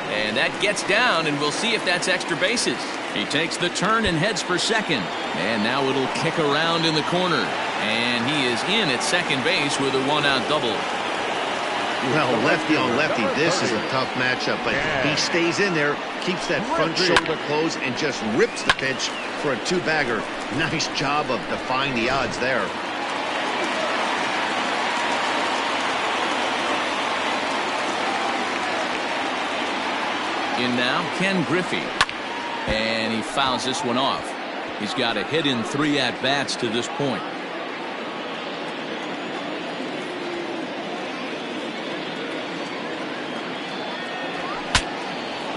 And that gets down, and we'll see if that's extra bases. He takes the turn and heads for second. And now it'll kick around in the corner. And he is in at second base with a one-out double. Well, lefty on lefty, this is a tough matchup, but he stays in there, keeps that front shoulder closed, and just rips the pitch for a two-bagger. Nice job of defying the odds there. In now, Ken Griffey. And he fouls this one off. He's got a hit in 3 at-bats to this point.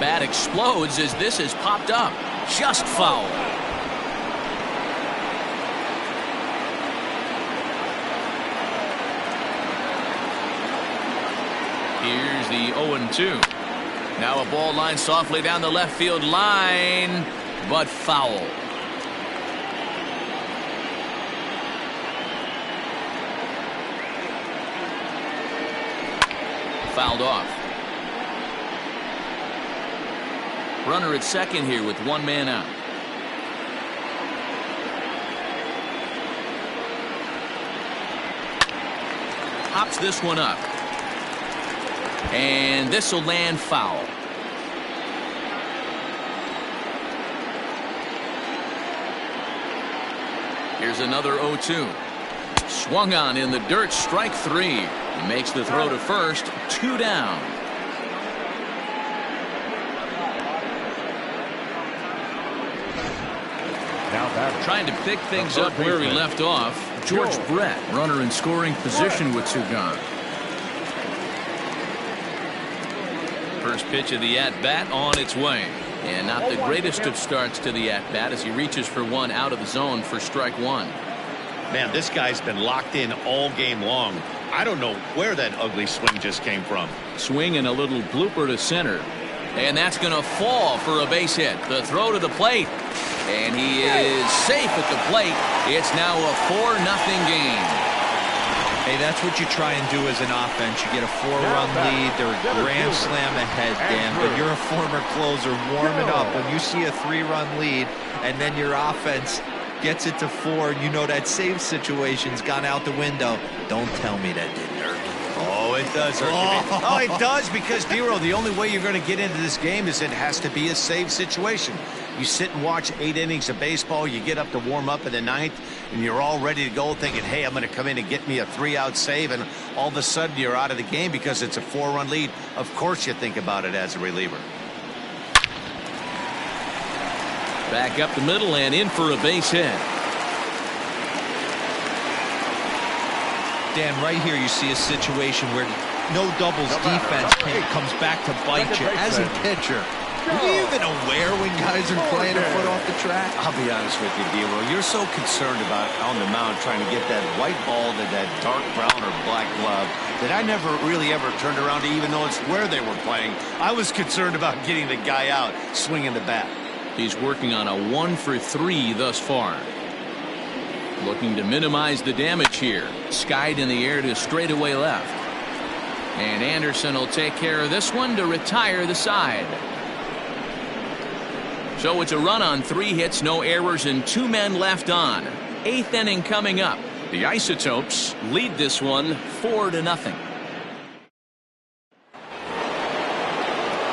Bat explodes as this is popped up. Just foul. Here's the 0-2. Now a ball line softly down the left field line, but foul. Fouled off. Runner at second here with one man out. Hops this one up. And this will land foul. Here's another 0-2. Swung on in the dirt, strike 3. He makes the throw to first, 2 down. Trying to pick things up where he left off. George Brett, runner in scoring position with 2 gone. First pitch of the at-bat on its way. And not the greatest of starts to the at-bat as he reaches for one out of the zone for strike 1. Man, this guy's been locked in all game long. I don't know where that ugly swing just came from. Swing and a little blooper to center. And that's going to fall for a base hit. The throw to the plate. And he is safe at the plate. It's now a 4-0 game. Hey, that's what you try and do as an offense. You get a 4-run lead. They're a grand slam ahead, Dan. But you're a former closer warming up. When you see a 3-run lead and then your offense gets it to 4, you know that save situation's gone out the window. Don't tell me that didn't hurt. Oh, it does hurt. Oh, it does, because, Dero, the only way you're going to get into this game is it has to be a save situation. You sit and watch 8 innings of baseball, you get up to warm up in the 9th, and you're all ready to go thinking, hey, I'm going to come in and get me a 3-out save, and all of a sudden you're out of the game because it's a 4-run lead. Of course you think about it as a reliever. Back up the middle and in for a base hit. Dan, right here you see a situation where no doubles defense comes back to bite you. As a pitcher, are you even aware when guys are playing a foot off the track? I'll be honest with you, Dero. You're so concerned about on the mound trying to get that white ball to that dark brown or black glove that I never really ever turned around to even notice where they were playing. I was concerned about getting the guy out swinging the bat. He's working on a 1-for-3 thus far. Looking to minimize the damage here. Skied in the air to straightaway left. And Anderson will take care of this one to retire the side. So it's a run on 3 hits, no errors, and 2 men left on. 8th inning coming up. The Isotopes lead this one 4-0.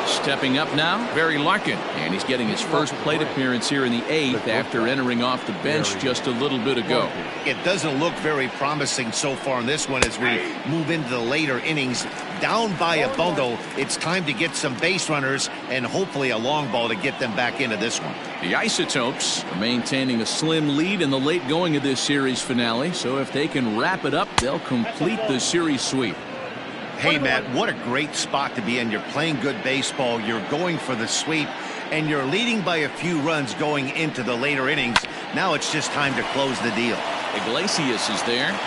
Stepping up now, Barry Larkin, and he's getting his first plate appearance here in the 8th after entering off the bench just a little bit ago. It doesn't look very promising so far in this one as we move into the later innings. Down by a bundle, it's time to get some base runners and hopefully a long ball to get them back into this one. The Isotopes are maintaining a slim lead in the late going of this series finale, so if they can wrap it up, they'll complete the series sweep. Hey, Matt, what a great spot to be in. You're playing good baseball. You're going for the sweep. and you're leading by a few runs going into the later innings. Now it's just time to close the deal. Iglesias is there.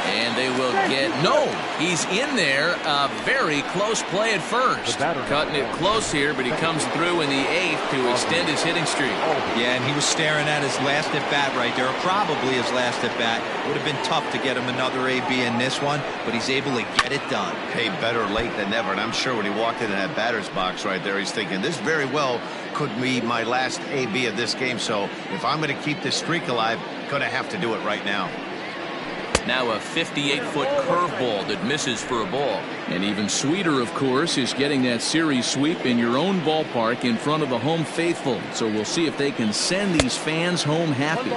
And they will get, no, he's in there. A very close play at first. Cutting it close here, but he comes through in the 8th to extend his hitting streak. Yeah, and he was staring at his last at-bat right there, probably his last at-bat. Would have been tough to get him another AB in this one, but he's able to get it done. Hey, better late than never, and I'm sure when he walked into that batter's box right there, he's thinking, this very well could be my last AB of this game, so if I'm going to keep this streak alive, going to have to do it right now. Now a 58-foot curveball that misses for a ball. And even sweeter, of course, is getting that series sweep in your own ballpark in front of the home faithful. So we'll see if they can send these fans home happy.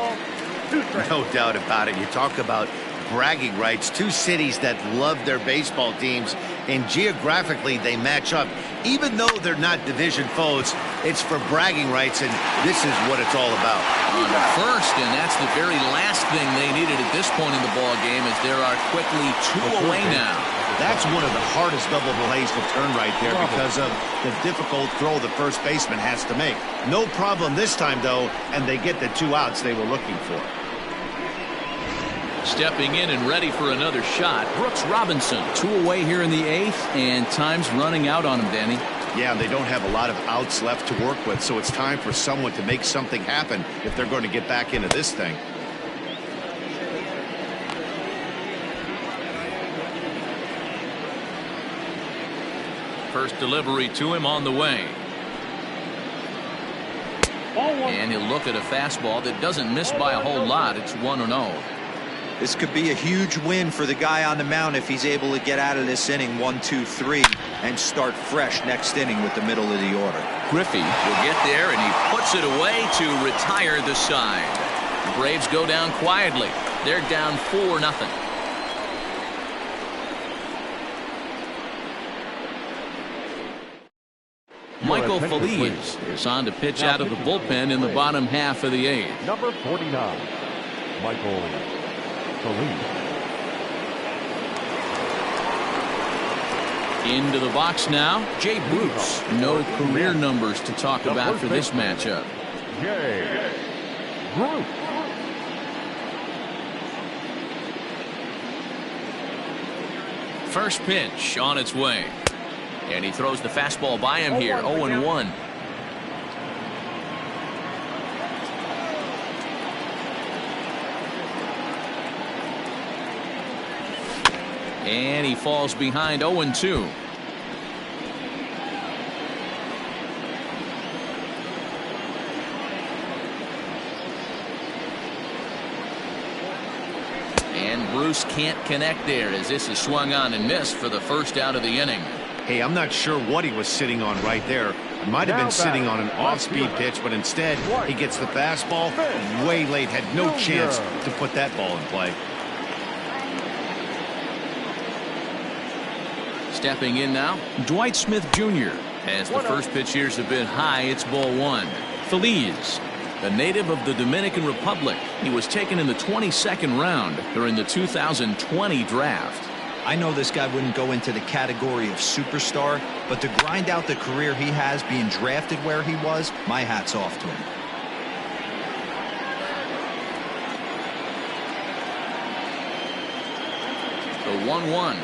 No doubt about it. You talk about bragging rights. Two cities that love their baseball teams, and geographically they match up. Even though they're not division foes, it's for bragging rights, and this is what it's all about. On the first, and that's the very last thing they needed at this point in the ball game, as there are quickly 2 away now. That's one of the hardest double plays to turn right there because of the difficult throw the first baseman has to make. No problem this time, though, and they get the 2 outs they were looking for. Stepping in and ready for another shot, Brooks Robinson. 2 away here in the 8th, and time's running out on him, Danny. Yeah, they don't have a lot of outs left to work with, so it's time for someone to make something happen if they're going to get back into this thing. First delivery to him on the way. And he'll look at a fastball that doesn't miss by a whole lot. It's 1-0. This could be a huge win for the guy on the mound if he's able to get out of this inning 1, 2, 3 and start fresh next inning with the middle of the order. Griffey will get there, and he puts it away to retire the side. The Braves go down quietly. They're down 4-0. Michael Feliz is on to pitch out of the bullpen in the bottom half of the 8th. Number 49, Michael Feliz. Into the box now, Jay Bruce. No career numbers to talk about for this matchup. Jay Bruce. First pitch on its way. And he throws the fastball by him here, 0-1. And he falls behind 0-2. And Bruce can't connect there as this is swung on and missed for the first out of the inning. Hey, I'm not sure what he was sitting on right there. He might have been sitting on an off-speed pitch, but instead he gets the fastball way late. Had no chance to put that ball in play. Stepping in now, Dwight Smith Jr. As the first pitch here's a bit high, it's ball 1. Feliz, a native of the Dominican Republic. He was taken in the 22nd round during the 2020 draft. I know this guy wouldn't go into the category of superstar, but to grind out the career he has being drafted where he was, my hat's off to him. The 1-1.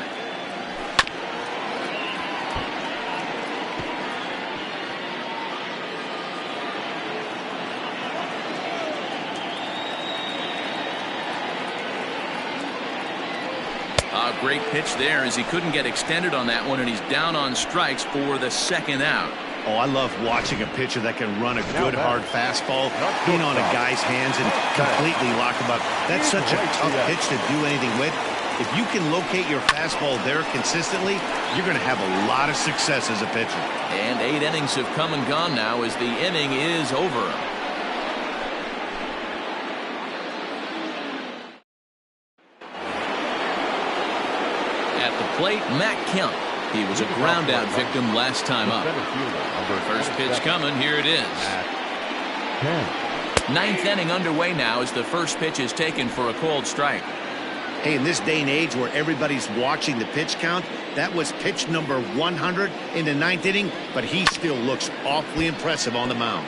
A great pitch there as he couldn't get extended on that one, and he's down on strikes for the second out. Oh, I love watching a pitcher that can run a good hard fastball in on a guy's hands and completely lock him up. That's such a tough pitch to do anything with. If you can locate your fastball there consistently, you're going to have a lot of success as a pitcher. And 8 innings have come and gone now as the inning is over. At the plate, Matt Kemp. He was a ground out victim last time up. First pitch coming. Here it is. 9th inning underway now as the first pitch is taken for a called strike. Hey, in this day and age where everybody's watching the pitch count, that was pitch number 100 in the ninth inning, but he still looks awfully impressive on the mound.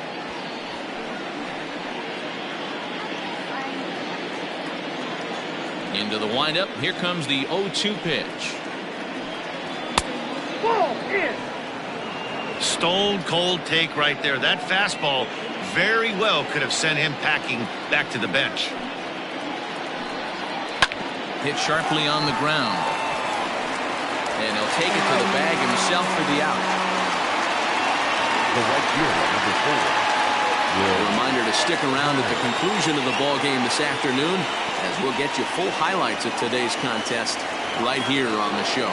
Into the windup. Here comes the 0-2 pitch. Ball in. Stone cold take right there. That fastball very well could have sent him packing back to the bench. Hit sharply on the ground. And he'll take it to the bag himself for the out. The right fielder, number 4. A reminder to stick around at the conclusion of the ball game this afternoon, as we'll get you full highlights of today's contest right here on the show.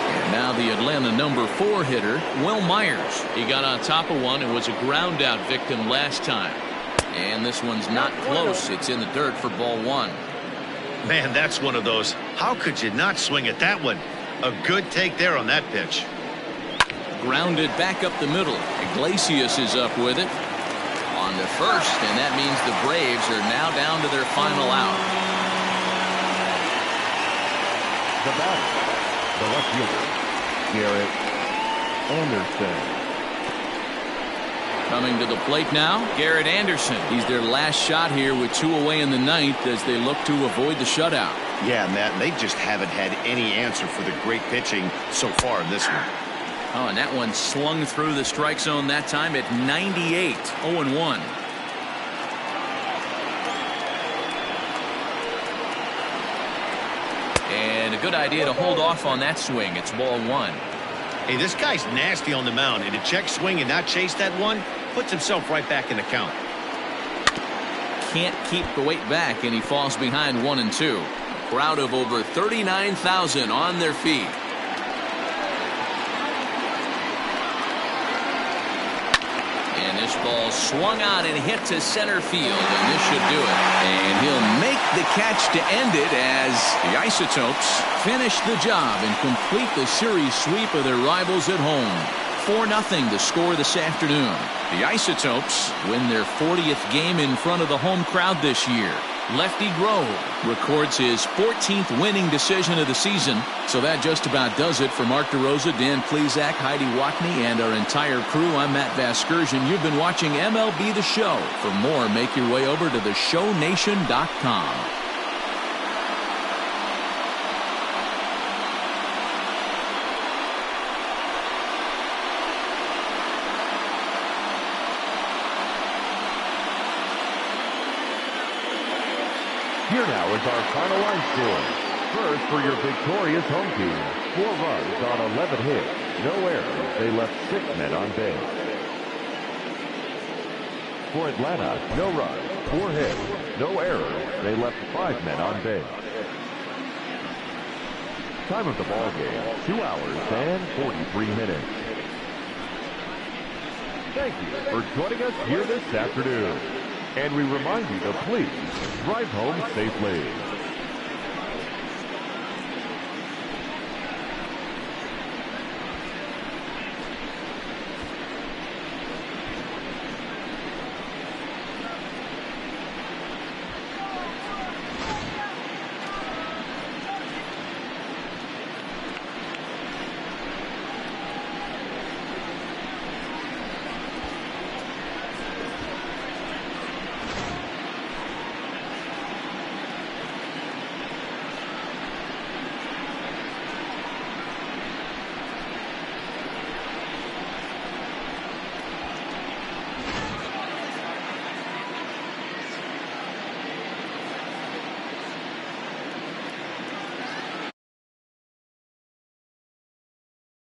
And now the Atlanta number 4 hitter, Will Myers. He got on top of one and was a ground out victim last time. And this one's not close. It's in the dirt for ball 1. Man, that's one of those. How could you not swing at that one? A good take there on that pitch. Grounded back up the middle. Iglesias is up with it. On to first, and that means the Braves are now down to their final out. The batter, the left fielder, Garrett Anderson. Coming to the plate now, Garrett Anderson. He's their last shot here with 2 away in the ninth as they look to avoid the shutout. Yeah, Matt, they just haven't had any answer for the great pitching so far in this one. Oh, and that one slung through the strike zone that time at 98, 0-1. And a good idea to hold off on that swing. It's ball 1. Hey, this guy's nasty on the mound, and to check swing and not chase that one puts himself right back in the count. Can't keep the weight back, and he falls behind 1-2. A crowd of over 39,000 on their feet. And this ball swung out and hit to center field, and this should do it. And he'll make the catch to end it as the Isotopes finish the job and complete the series sweep of their rivals at home. 4-0 the score this afternoon. The Isotopes win their 40th game in front of the home crowd this year. Lefty Grove records his 14th winning decision of the season. So that just about does it for Mark DeRosa, Dan Plesac, Heidi Watney, and our entire crew. I'm Matt Vasgersian. You've been watching MLB The Show. For more, make your way over to theshownation.com. Here now is our final line score. First, for your victorious home team, 4 runs on 11 hits, no errors. They left 6 men on base. For Atlanta, no runs, 4 hits, no errors. They left 5 men on base. Time of the ball game, 2 hours and 43 minutes. Thank you for joining us here this afternoon. And we remind you to please drive home safely.